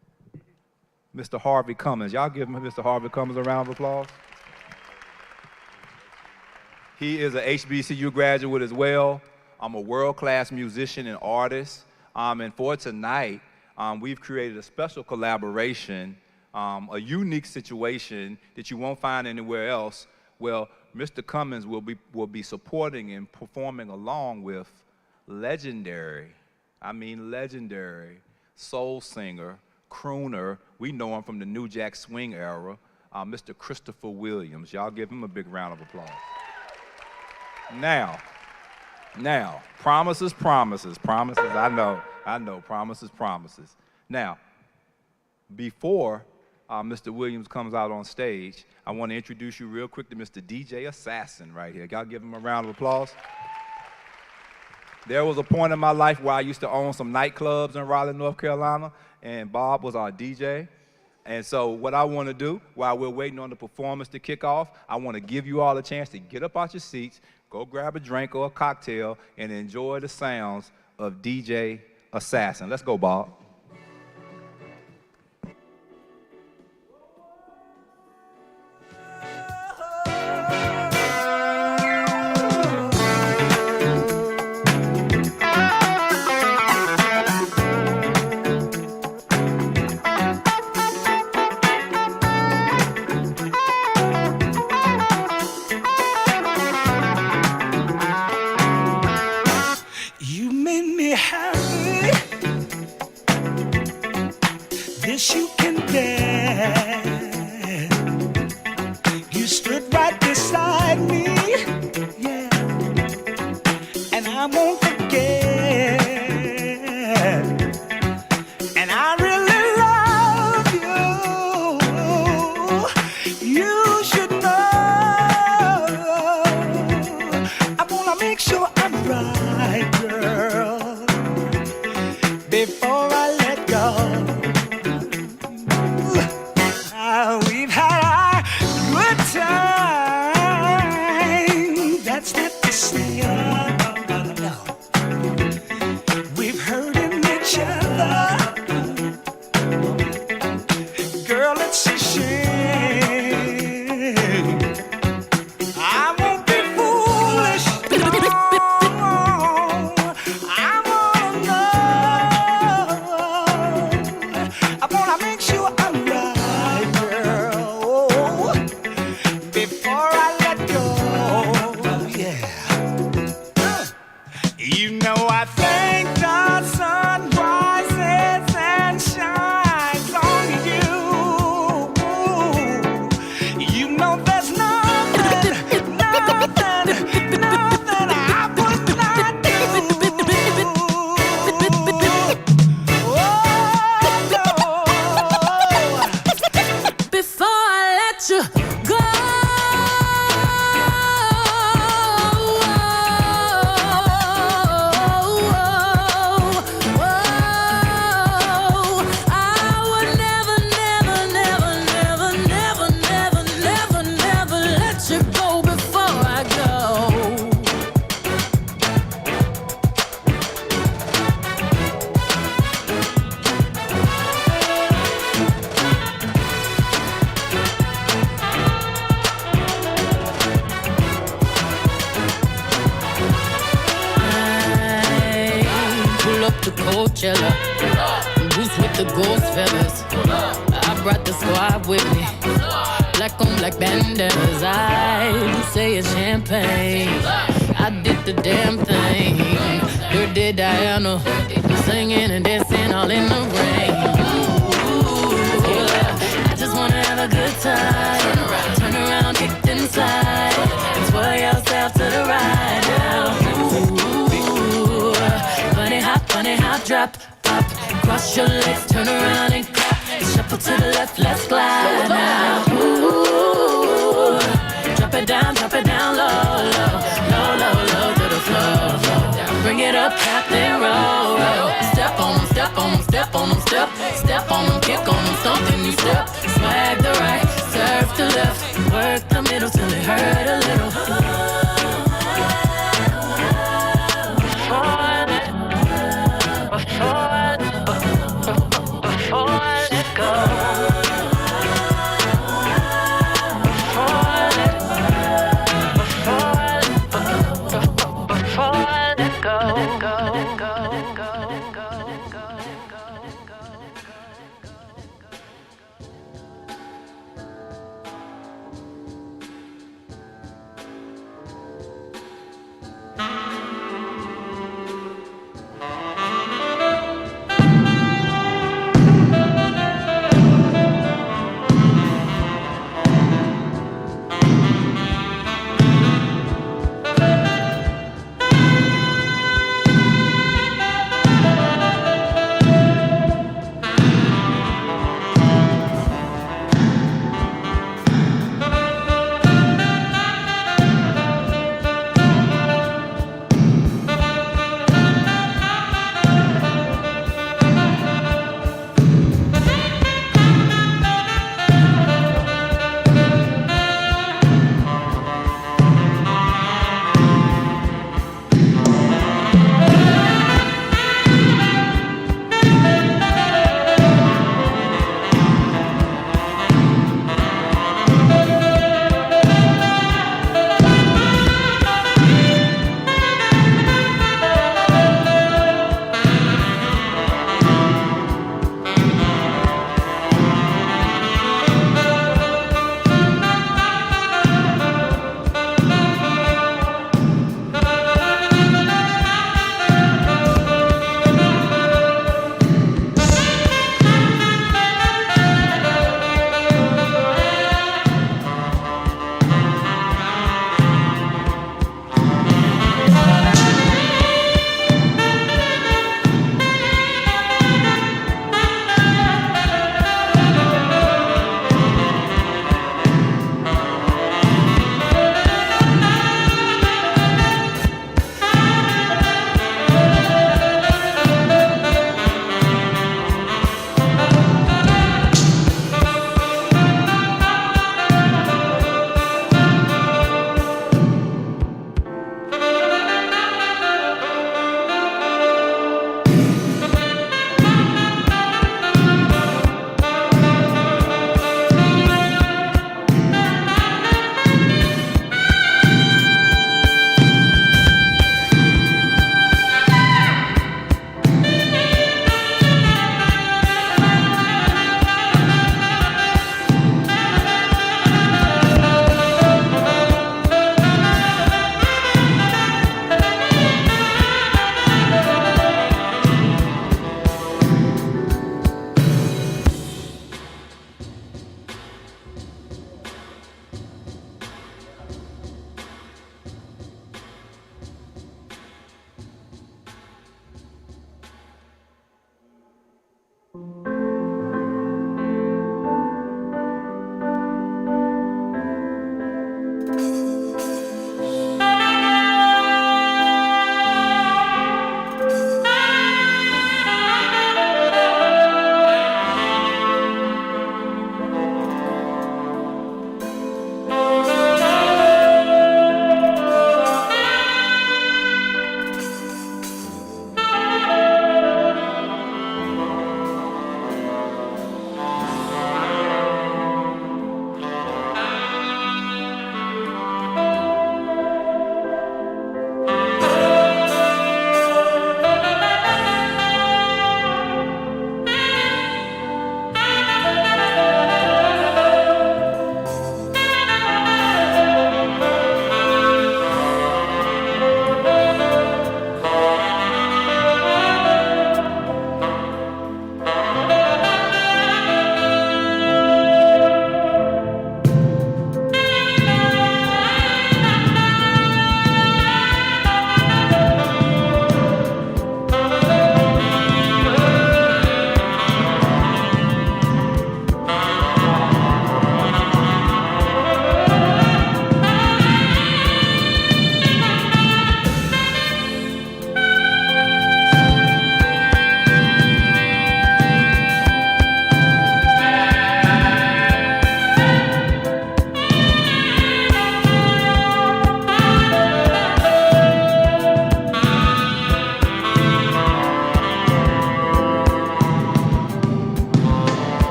Mr. Harvey Cummins. Y'all give Mr. Harvey Cummins a round of applause. He is a HBCU graduate as well. I'm a world-class musician and artist. And for tonight, we've created a special collaboration, a unique situation that you won't find anywhere else. Well, Mr. Cummins will be supporting and performing along with legendary soul singer, crooner. We know him from the New Jack Swing era, Mr. Christopher Williams. Y'all give him a big round of applause. Now, promises, I know, promises. Now, before Mr. Williams comes out on stage, I want to introduce you real quick to Mr. DJ Assassin right here. Y'all give him a round of applause. There was a point in my life where I used to own some nightclubs in Raleigh, North Carolina, and Bob was our DJ. And so what I want to do while we're waiting on the performance to kick off, I want to give you all a chance to get up out your seats, go grab a drink or a cocktail, and enjoy the sounds of DJ Assassin. Let's go, Bob. You made me happy. This you can bear. You stood right beside me, yeah, and I won't forget. And I really love you. You should know. I wanna make sure I'm right, girl, before I let go. We've had our good time. That's not to say, no. We've hurting each other. Girl, it's a shame. I won't be foolish. No. I wanna know. I wanna make sure I'm right, girl, before I let go. Yeah. You know I think the sun rises and shines on you. You know there's nothing I would not do. Before I let you go, I would never, never, never, never, never, never, never, never let you go before I go. Pull up to Coachella, boots with the ghost feathers. I brought the squad with me, black on black bandanas. I say it's champagne. I did the damn thing. Dirty Diana, singing and dancing all in the rain. Yeah, I just wanna have a good time. Turn around, kicked inside, and twirl yourself to the right now. Funny hop, drop, pop, cross your legs, turn around and clap, shuffle to the left, let's glide now. Ooh, drop it down low, low to the floor. Bring it up, tap and roll. Step on them, step on them, step on them, step on them, kick on them, stomp and you step. Swag the right, serve the left, work the middle till it hurt a little. Before I let go, before I let go, go.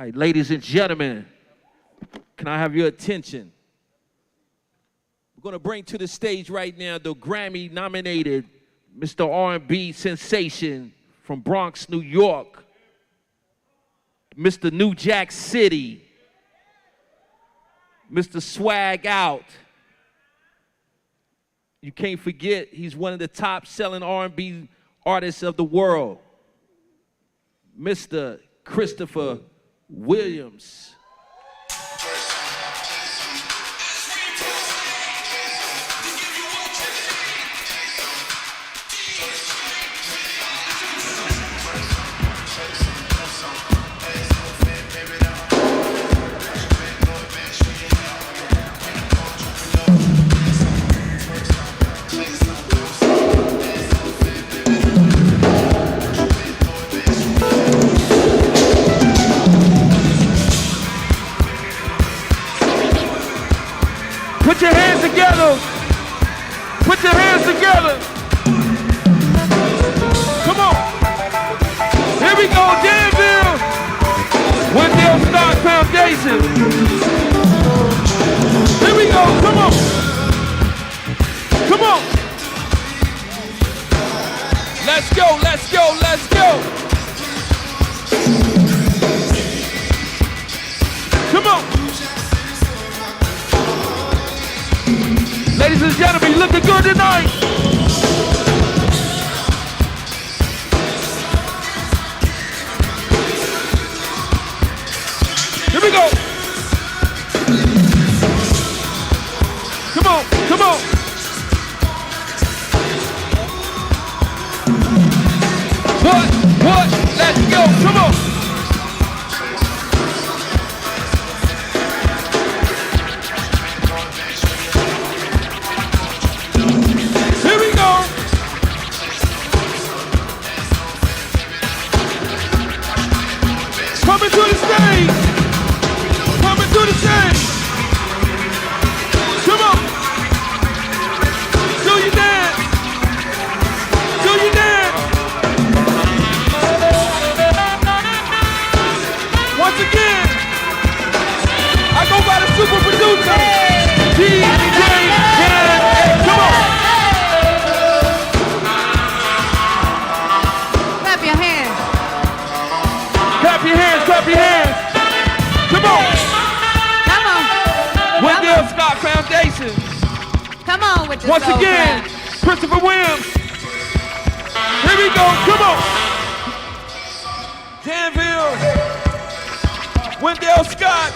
All right, ladies and gentlemen, can I have your attention? We're going to bring to the stage right now the Grammy-nominated Mr. R&B sensation from Bronx, New York, Mr. New Jack City, Mr. Swag Out. You can't forget he's one of the top-selling R&B artists of the world, Mr. Christopher Williams. Put your hands together. Put your hands together. Come on. Here we go, Danville. Wendell Scott Foundation. Here we go, come on. Come on. Let's go, let's go, let's go. Come on. Ladies and gentlemen, you looking good tonight. Here we go. Come on, come on. What? Let's go, come on. Coming to the stage! Coming to the stage! Come on! Do you dance? Do you dance? Once again, I go by the super producer, DJ Gala. Come on! Clap your hands. Clap your hands, clap your hands. Come on. Come on. Wendell Scott Foundation. Come on with your Once soul again, clap. Christopher Williams. Here we go, come on. Danville. Wendell Scott.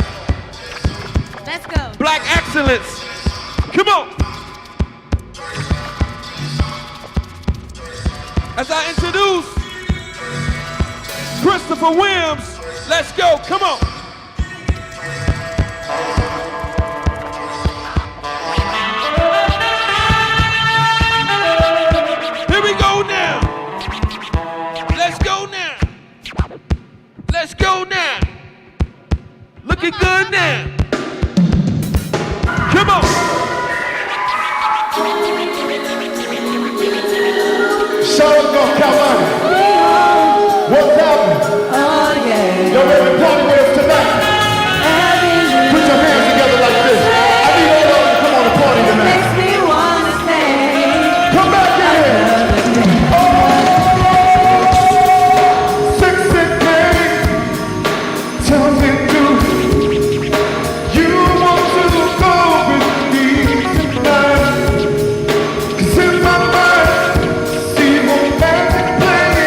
Let's go. Black excellence. Come on. As I introduce Christopher Williams, let's go, come on. Here we go now. Let's go now. Let's go now. Looking good now. Come on. Charlotte, North Carolina. What's happening? Oh, yeah. Y'all ready to party with us tonight? Put your hands together like this. I need all y'all to come on and party tonight. Makes me wanna say, Come back in. Oh, 6 and 10. Tell me, do you want to go with me tonight? 'Cause in my mind, see romantic playing.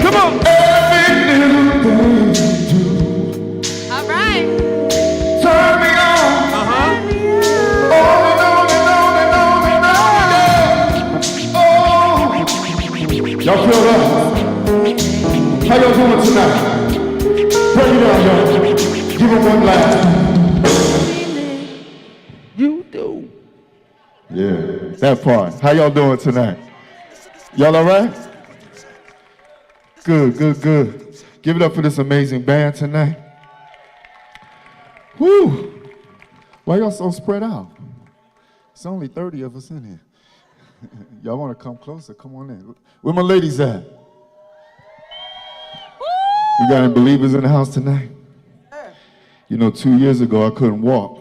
Come on. Every little thing you do. All right. Turn me on. On and on and on and on and on. Oh. Y'all feel that? How y'all doing tonight? Break it down, y'all. Give them one last. You do. Yeah, that part. How y'all doing tonight? Y'all all right? Good, good, good. Give it up for this amazing band tonight. Woo! Why y'all so spread out? It's only 30 of us in here. Y'all want to come closer? Come on in. Where my ladies at? You got any believers in the house tonight? You know, 2 years ago, I couldn't walk.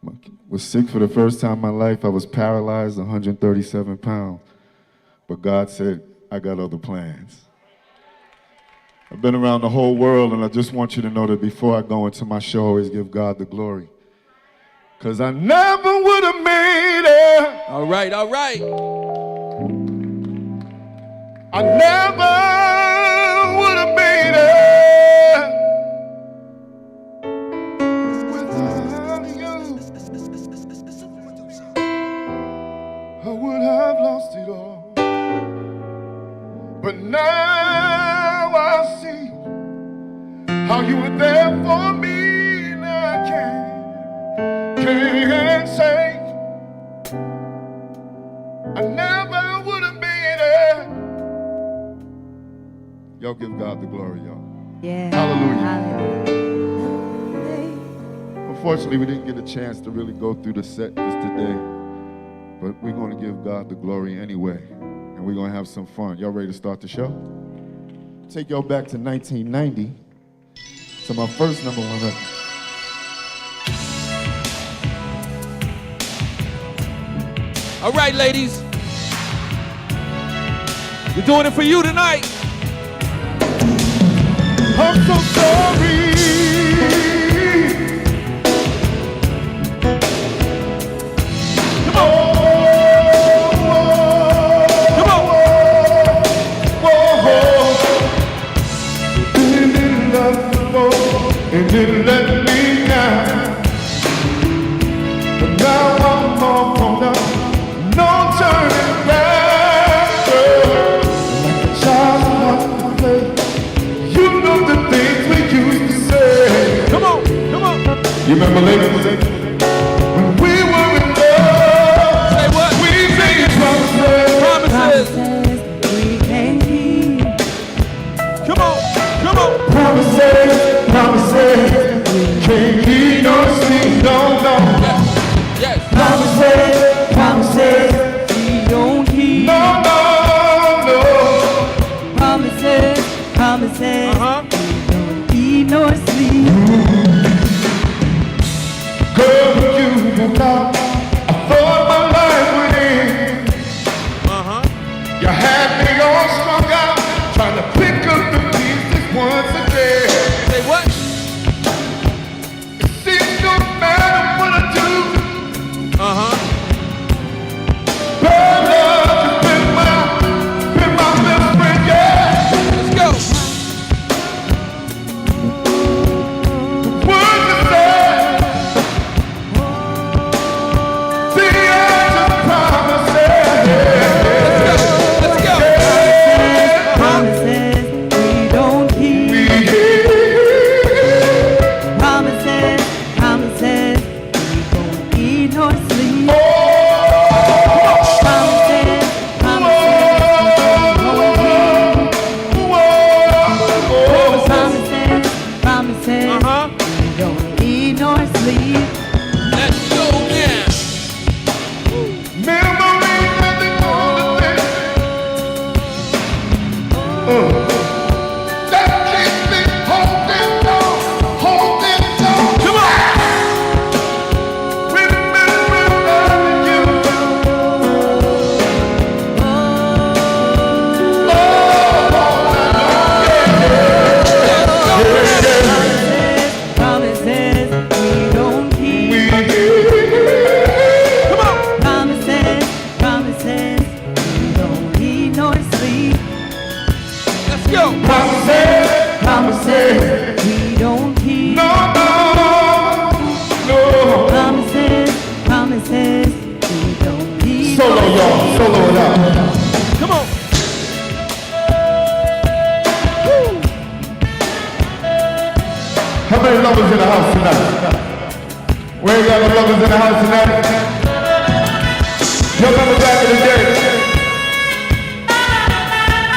I was sick for the first time in my life. I was paralyzed, 137 pounds. But God said, I got other plans. I've been around the whole world, and I just want you to know that before I go into my show, I always give God the glory. Because I never would have made it. All right, all right. I never would have made it without you. I would have lost it all. But now I see how you were there for me. Now I can't say I never would have made it. Y'all give God the glory, y'all. Yeah. Hallelujah. Unfortunately, we didn't get a chance to really go through the set just today, but we're going to give God the glory anyway, and we're going to have some fun. Y'all ready to start the show? Take y'all back to 1990 to my first #1 record. All right, ladies. We're doing it for you tonight. I'm so sorry. Come on. Come on. Didn't love before and didn't let me down. But now I'm all grown up, no turning back. Like a child not to play. You know the things we used to say. Come on, come on. You remember ladies when we were in love? Say what? We made promises. We can't keep. Come on, come on. Promises, promises. Can't keep no sleep, no. Yes. Promises, promises. We don't keep No. promises, promises. We don't eat nor sleep. Girl, when you walked out, I thought my life would end. You had me all strung out, trying to pick up the pieces once again. Say what? It seems no matter what I do, bad love has been my best friend, yeah. Let's go. The words you said, the acts of promises. Let's go. Promises we don't keep. Promises, promises we don't eat nor sleep. Promises, promises we don't keep. Promises, promises we don't eat nor sleep. Let's go now. Memories that they wanna take. That keeps me holding on. Come on. Remembering you. Promises we don't keep. Come on. Promises, promises we don't eat nor sleep. go. Promises, promises. We don't keep. No, no, no. Promises, promises. We don't keep. Solo, y'all. Solo it out. Come on. How many lovers in the house tonight? We ain't got no lovers in the house tonight. Y'all remember back in the day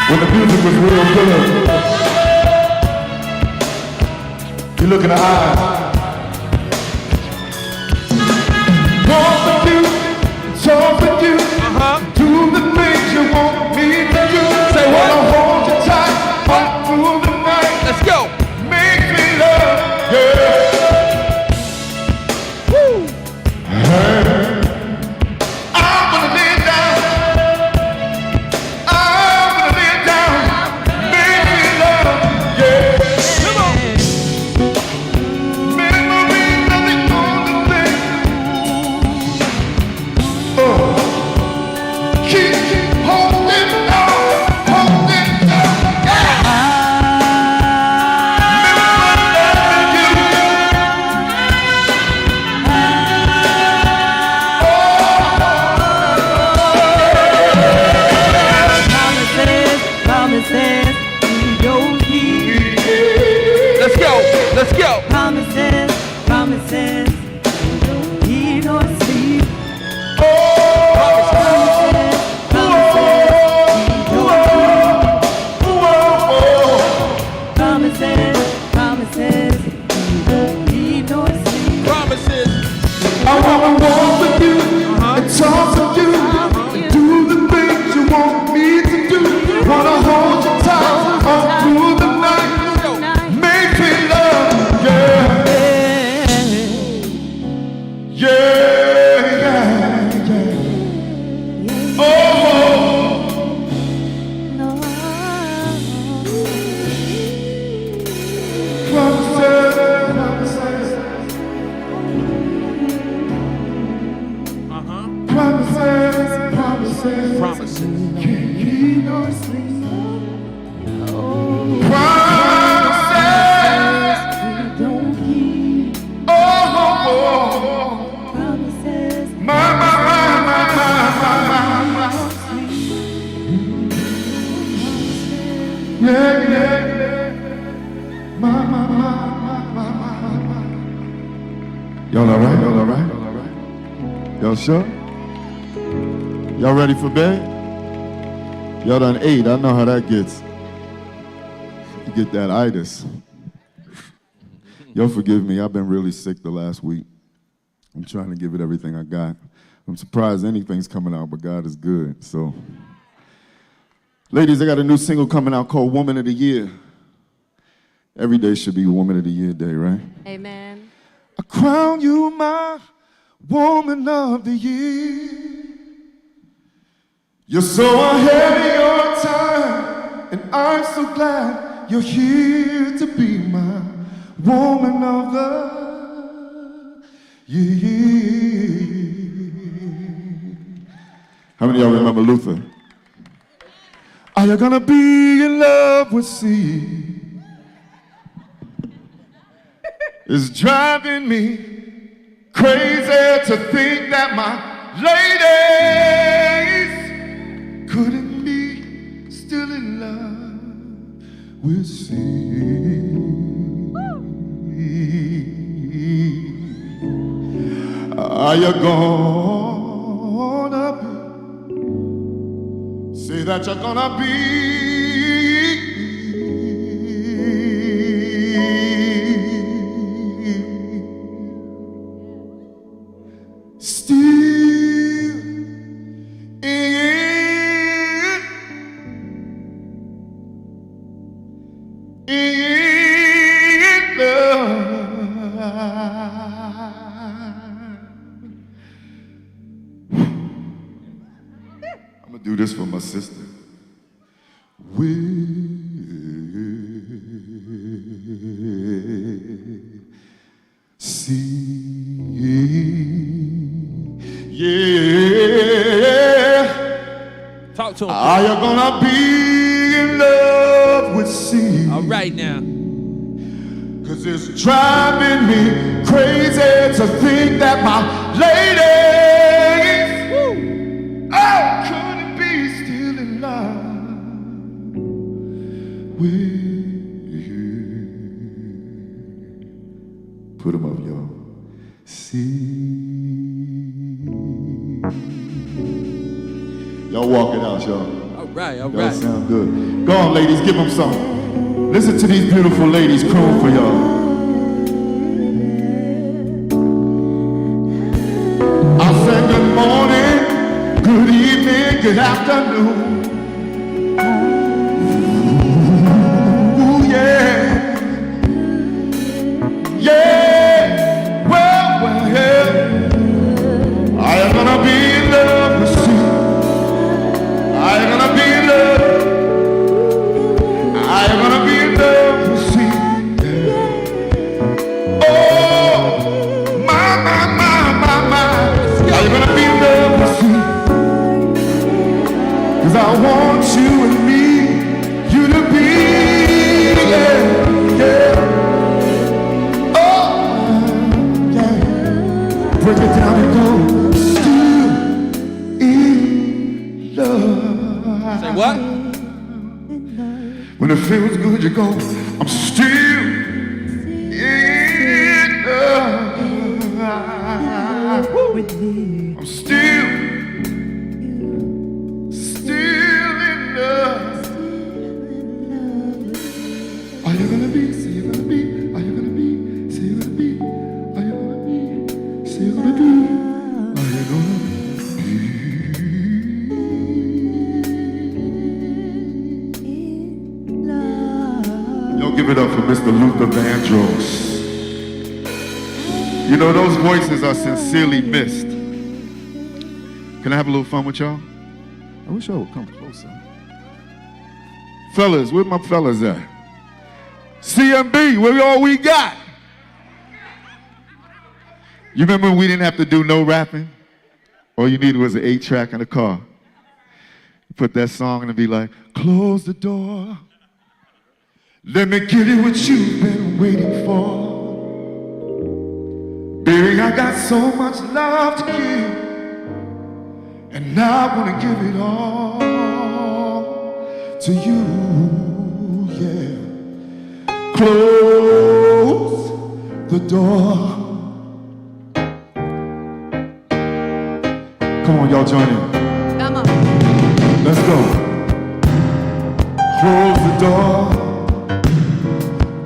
when the music was real good? You look in the eyes. Walk with you, talk with you, do the things you want me to do. Say what? Wanna hold you tight all through the night. Let's go. Make me love, yeah. Woo. I'm gonna lay down. I'm gonna lay down. Make me love, yeah. Come on. Memories of the only thing. Keep holding on, holding on. Promises, promises. We don't keep. Let's go. Let's go. Promises, promises. We don't keep nor sleep. Promises, promises. We don't keep. Promises, promises. We don't keep nor sleep. Promises. I wanna walk with you and talk with you and do the things you want me to do. Wanna hold you tight all through the night. Make me love, yeah. Yeah, yeah, yeah. Oh, promises, promises. Promises, promises, Promises. can't keep no sleep. Promises, We don't keep. oh, Promises. my, yeah, yeah, my. Y'all all right? Y'all all right? Y'all sure? Y'all ready for bed? Y'all done ate. I know how that gets. You get that itis. Y'all forgive me. I've been really sick the last week. I'm trying to give it everything I got. I'm surprised anything's coming out, but God is good. So, ladies, I got a new single coming out called Woman of the Year. Every day should be Woman of the Year day, right? Amen. I crown you my Woman of the Year. You're so ahead of your time, and I'm so glad you're here to be my Woman of the Year. How many of y'all remember Luther? Are you gonna be in love with C? It's driving me crazy to think that my ladies couldn't be still in love with C. Are you gonna be? Say that you're gonna be. I'm gonna do this for my sister. Yeah. Talk to him. Are you gonna be in love with All right now. Cause it's driving me crazy to think that my lady, oh, couldn't be still in love with you. Put 'em up, y'all. See. Y'all walk it out, y'all. All right, all Y'all right. sound good. Go on, ladies, give them some. Listen to these beautiful ladies croon for y'all. I said good morning, good evening, good afternoon. Ooh, yeah. Yeah. Well, I am gonna be in love with you. I am gonna be in love. I am gonna be in love with you. Oh, my. Are you gonna be in love with me? Cause I want you and me, you to be, yeah. Oh, yeah. Break it down and go. Still in love. Say what? When it feels good, you go, I'm still in love. I'm still in love. Are you gonna be? Say you're gonna be. Are you gonna be? Say you're gonna be. Are you gonna be? Say you're gonna be. Are you gonna be? Y'all give it up for Mr. Luther Vandross. You know, those voices are sincerely missed. Can I have a little fun with y'all? I wish y'all would come closer. Fellas, where my fellas at? CMB, where all we got? You remember when we didn't have to do no rapping? All you needed was an 8-track in the car. You put that song and it'd be like, close the door. Let me give you what you've been waiting for. Baby, I got so much love to give, and I want to give it all to you, yeah. Close the door. Come on, y'all join in. Come on. Let's go. Close the door.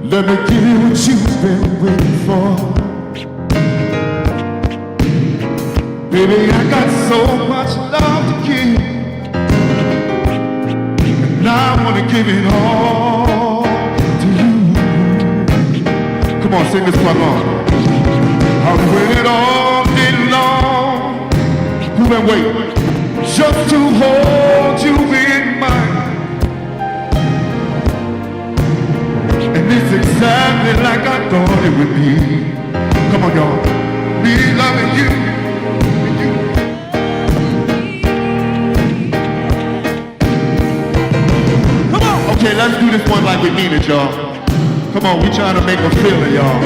Let me give you what you've been waiting for. Baby, I got so much love to give, and I want to give it all to you. Come on, sing this part on. I've waited all day long. Who been waiting? Just to hold you in mind. And it's exactly like I thought it would be. Come on, y'all. Me loving you. Okay, let's do this one like we mean it, y'all. Come on, we trying to make a feeling, y'all.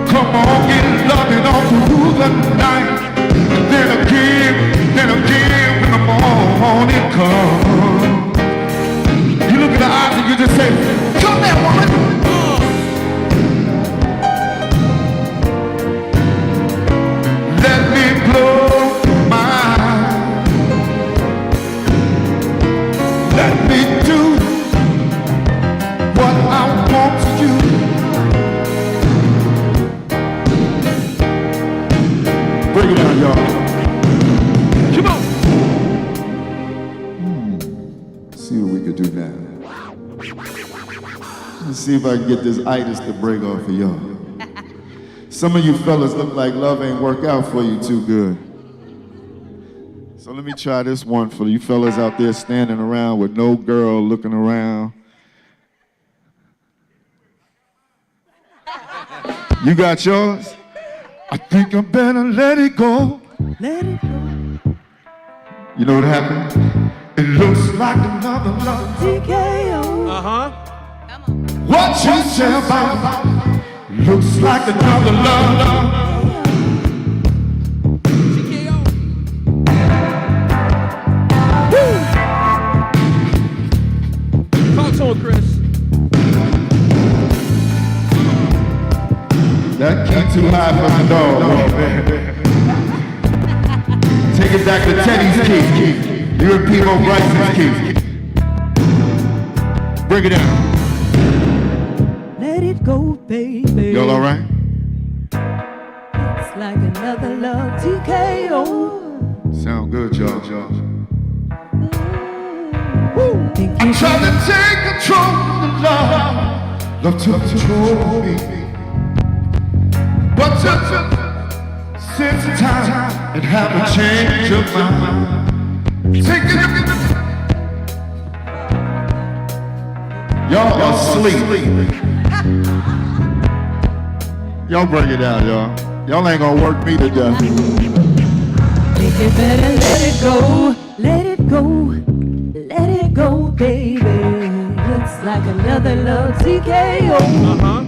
Come on, get loving all through the night. And then again, when the morning comes. You look in the eyes and you just say, come there, woman. Let me blow. Let me do what I want to do. Bring it down, y'all. Come on. See what we could do now. Let's see if I can get this itis to break off of y'all. Some of you fellas look like love ain't work out for you too good. So let me try this one for you fellas out there standing around with no girl looking around. You got yours? I think I better let it go. Let it go. You know what happened? It looks like another love. TKO. Uh-huh. What you say about looks like another love. Talk to him, Chris. That key too high for my dog, man. Take it back to Teddy's key. You and P.O. Bryson's key. Bring it down. Let it go, baby. Y'all all right? It's like another love TKO. Sound good, y'all. I'm trying to take control of the love. Love took control of me. But since time, it happened, change your mind. Take it. Y'all asleep. Y'all bring it out, y'all. Y'all ain't gonna work me to death. Think you better let it go, let it go, let it go, baby. Looks like another love TKO. Uh-huh.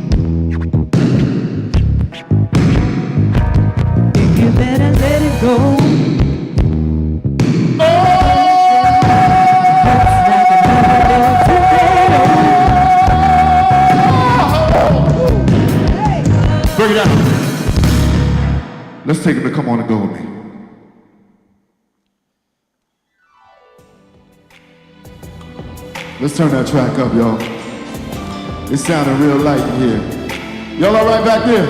Think you better let it go. Bring it out. Let's take it to Come On and Go With Me. Let's turn that track up, y'all. It's sounding real light in here. Y'all all right back there?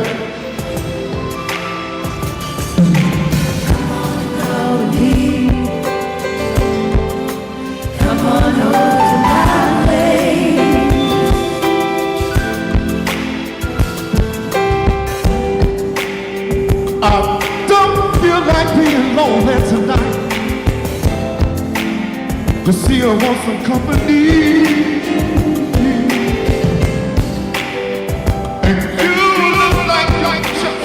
Come on over to my place. I don't feel like being lonely tonight. To see her want some company. And you look like just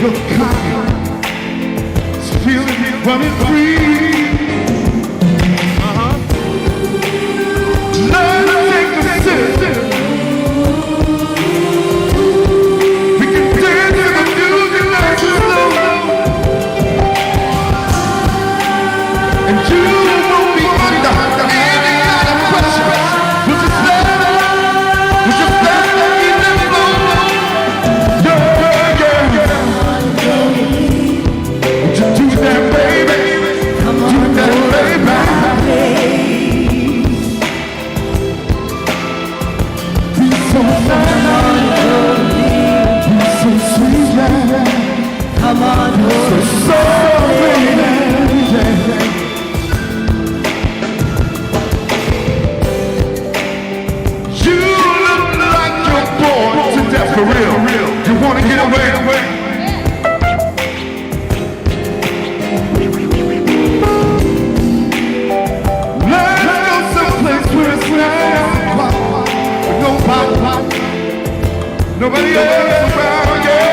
your kind. It's feeling running free. Let's take a sip. We can dance to the music like it's slow. And you won't be under any kind of pressure. We'll just let it keep it flowing. Would you do that, baby? Do that, baby. Be so fine, be so sweet, yeah. Come on over. So baby. You look like you're born to death for real. You wanna get away? Let's go someplace where it's nice, nobody else around, yeah.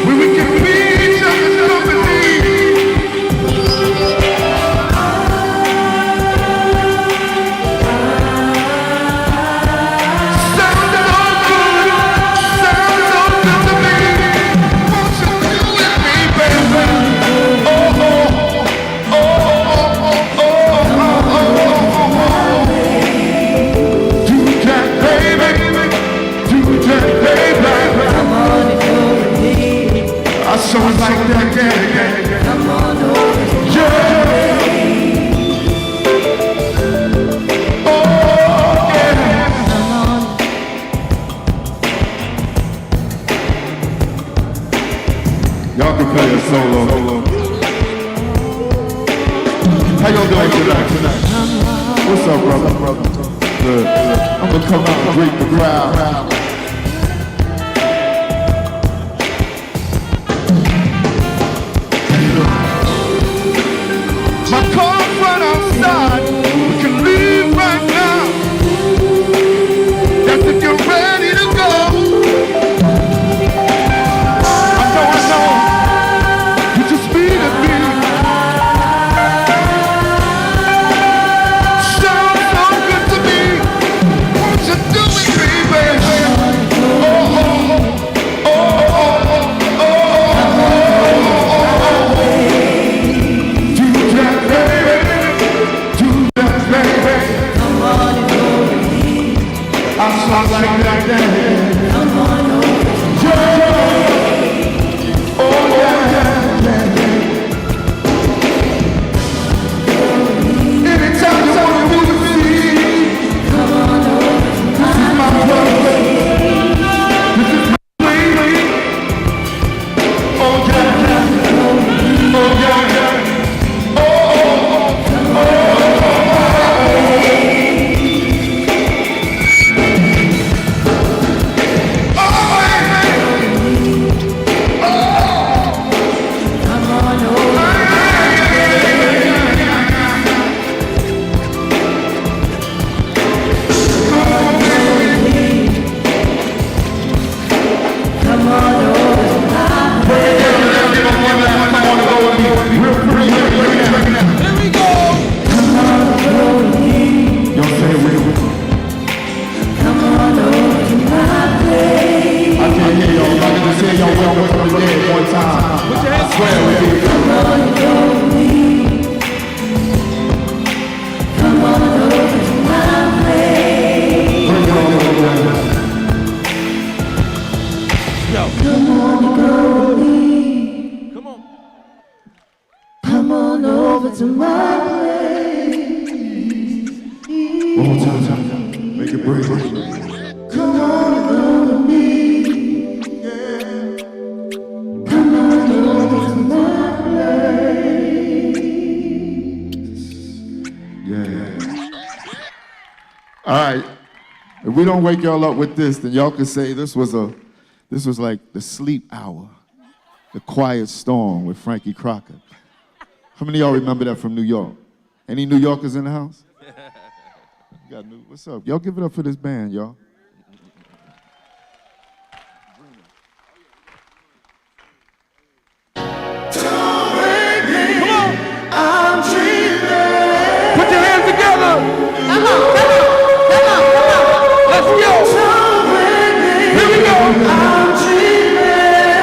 Where we can be each other's company. Sounds so good to me. Won't you do with me, baby? Oh, oh, oh, oh, oh, oh. Do that, baby. Do that, baby. Come on and go with me. I so like that, yeah. Come on over to Yeah. Oh, yeah. Come on. Y'all can play a solo. How y'all doing tonight? What's up, brother? Good. I'm gonna come out and greet the crowd. My car's right outside. We can leave right now. That's if you're ready to go. I like that dance. Come on over. Oh yeah, anytime you want to be free, come on over. This is my way. This is my way. Oh yeah, oh yeah. Come on over to my place. One more time. Make it break. Come on over to me. Yeah. Come on over to my place. Yeah. All right. If we don't wake y'all up with this, then y'all could say this was like the sleep hour, the quiet storm with Frankie Crocker. How many of y'all remember that from New York? Any New Yorkers in the house? What's up? Y'all give it up for this band, y'all. I'm dreaming. Put your hands together. Come on. Let's go. Here we go. I'm dreaming.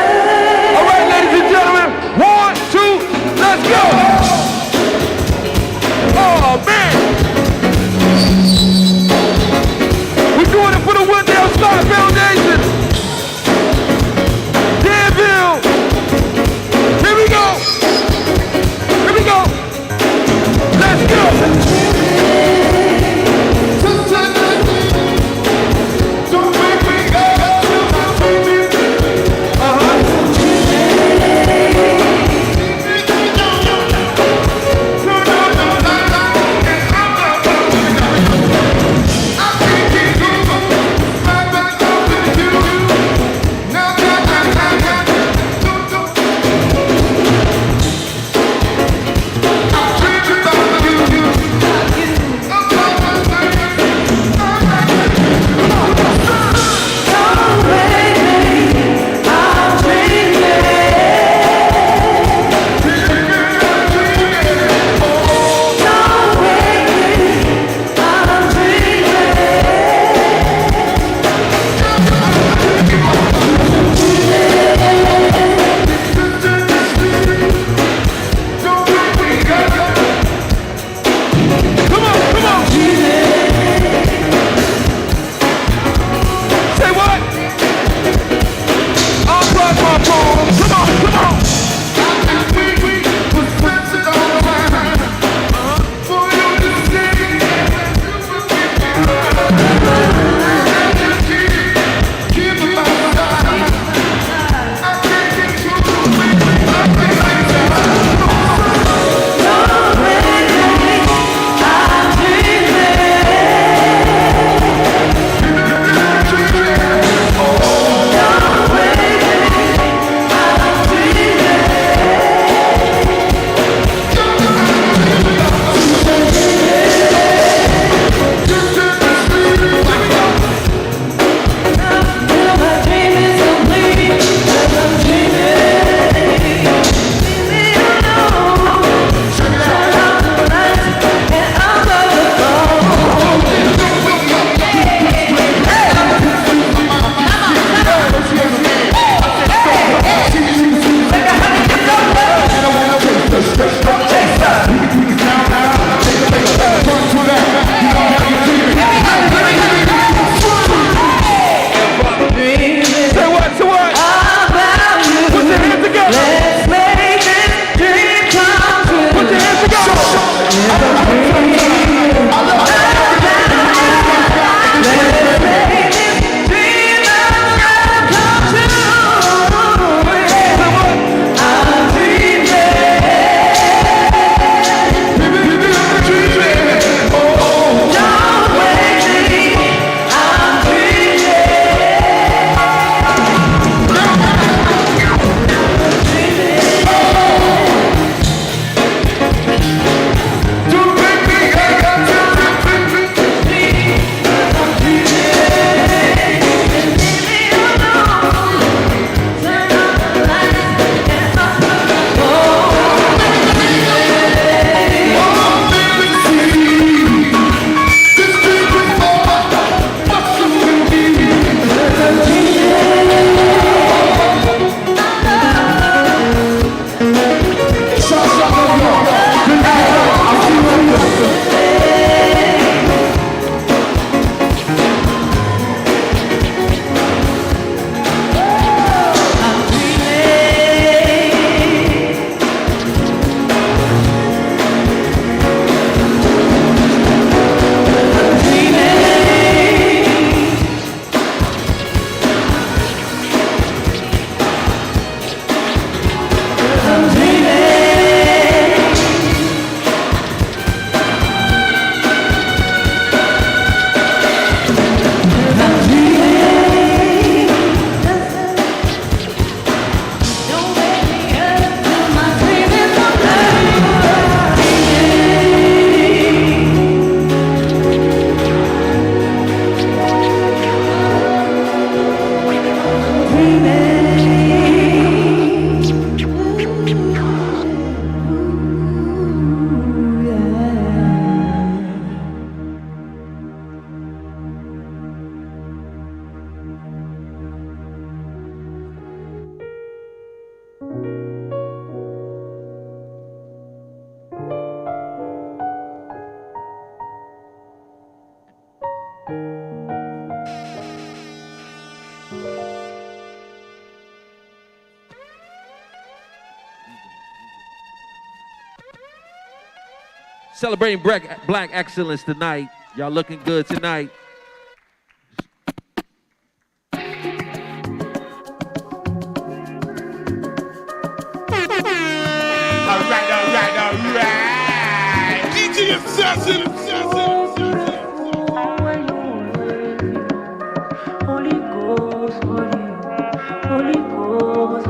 All right, ladies and gentlemen. 1, 2, let's go. Oh, man. We're doing it for the Wendell Scott Foundation. Danville. Here we go. Here we go. Let's go. Celebrating black excellence tonight. Y'all looking good tonight. All right. DJ Assassin. Holy Ghost, Holy Ghost,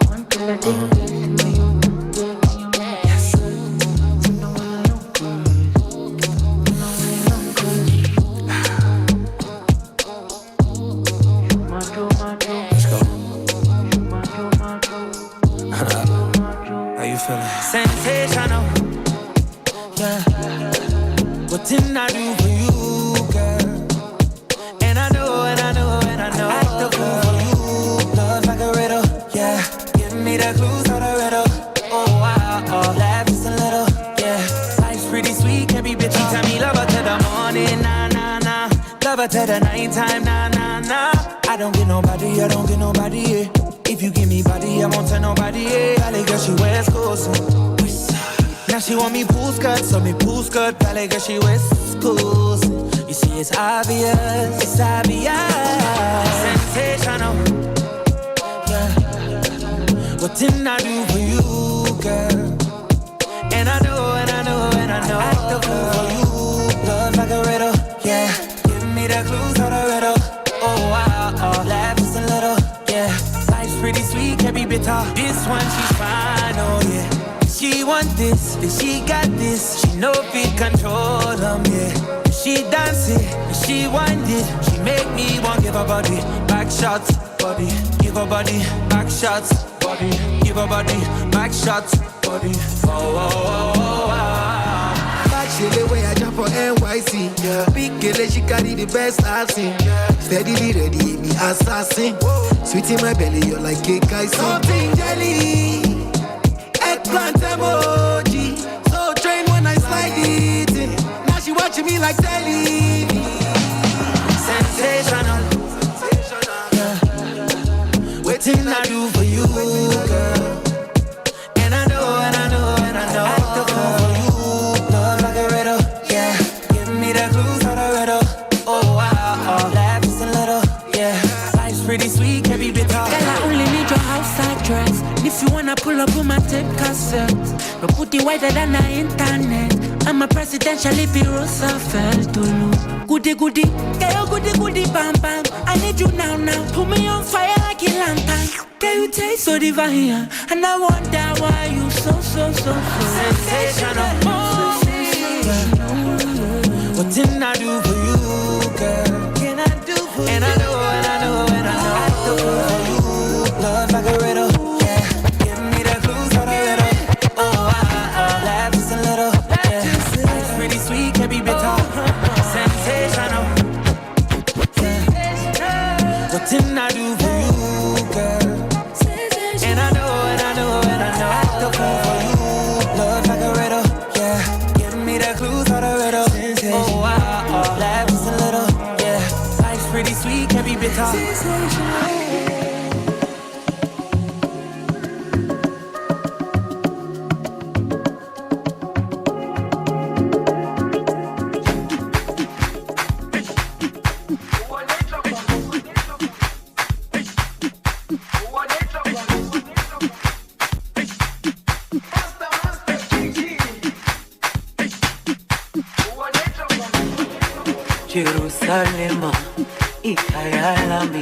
One thing I think is to you. Yes. Let's go. How you feeling? Sensational. Yeah. What didn't I do for you, girl? And I know. I act the fool for you. Love like a riddle. Yeah. Give me the clues to the riddle. Oh, wow. Laugh just a little. Yeah. Life's pretty sweet. Can't be bitchy. Tell me love her to the morning. Nah. Love her to the nighttime. Nah. I don't get nobody. Yeah. If you give me body, I won't tell nobody. Yeah. Valley girl, she wears clothes. Now she want me pool skirt, so me pool skirt. Valley girl, she wears schools. You see, it's obvious. Sensational. Yeah. What didn't I do for you, girl? And I know. I act the fool for you. Love like a riddle. Yeah. Give me the clues to the riddle. Oh, wow. Laugh just a little. Yeah. Life's pretty sweet, can't be bitter. This one, she's fine, oh yeah. She want this, then she got this. She know fit control them, yeah. She dance it, she wind it. She make me want give her body back shots, body. Give her body back shots, body. Give her body back shots, body. Oh. She the way I jump for NYC. Yeah. Big girl, she carry the best I've seen. Yeah. Steadily ready, me assassin. Whoa. Sweet in my belly, you're like cake icing. Something jelly, eggplant emoji. So trained when I slide it in. Now she watching me like telly. Sensational. Yeah. Waiting I do for you, girl. And I know. I act the fool for you. Love like a riddle, yeah. Give me the clues to the riddle. Oh, wow. Laugh just a little, yeah. Life's pretty sweet, can't be bitter. Girl, I only need your outside dress. If you wanna pull up on my tape cassette, no put it wider than the internet. I'm a presidential Roosevelt to look. Goody, girl, goody, bam. I need you now. Put me on fire like a lantern. Girl, you taste so divine, and I wonder why you so sensational. What didn't I do for you, girl? Can I do for you? And I know. I act the fool for you. Love like a riddle, yeah. Give me the clues to the riddle. Oh, laugh just a little, yeah. Life's pretty sweet, can't be bitter. Sensational. Yeah. What didn't I do for you, girl? And I know. I act the fool for you. Love like a riddle, yeah. Give me the clues to the riddle. Oh, laugh just a little, yeah. Life's pretty sweet, can't be bitter. Jerusalem, ikaya lami,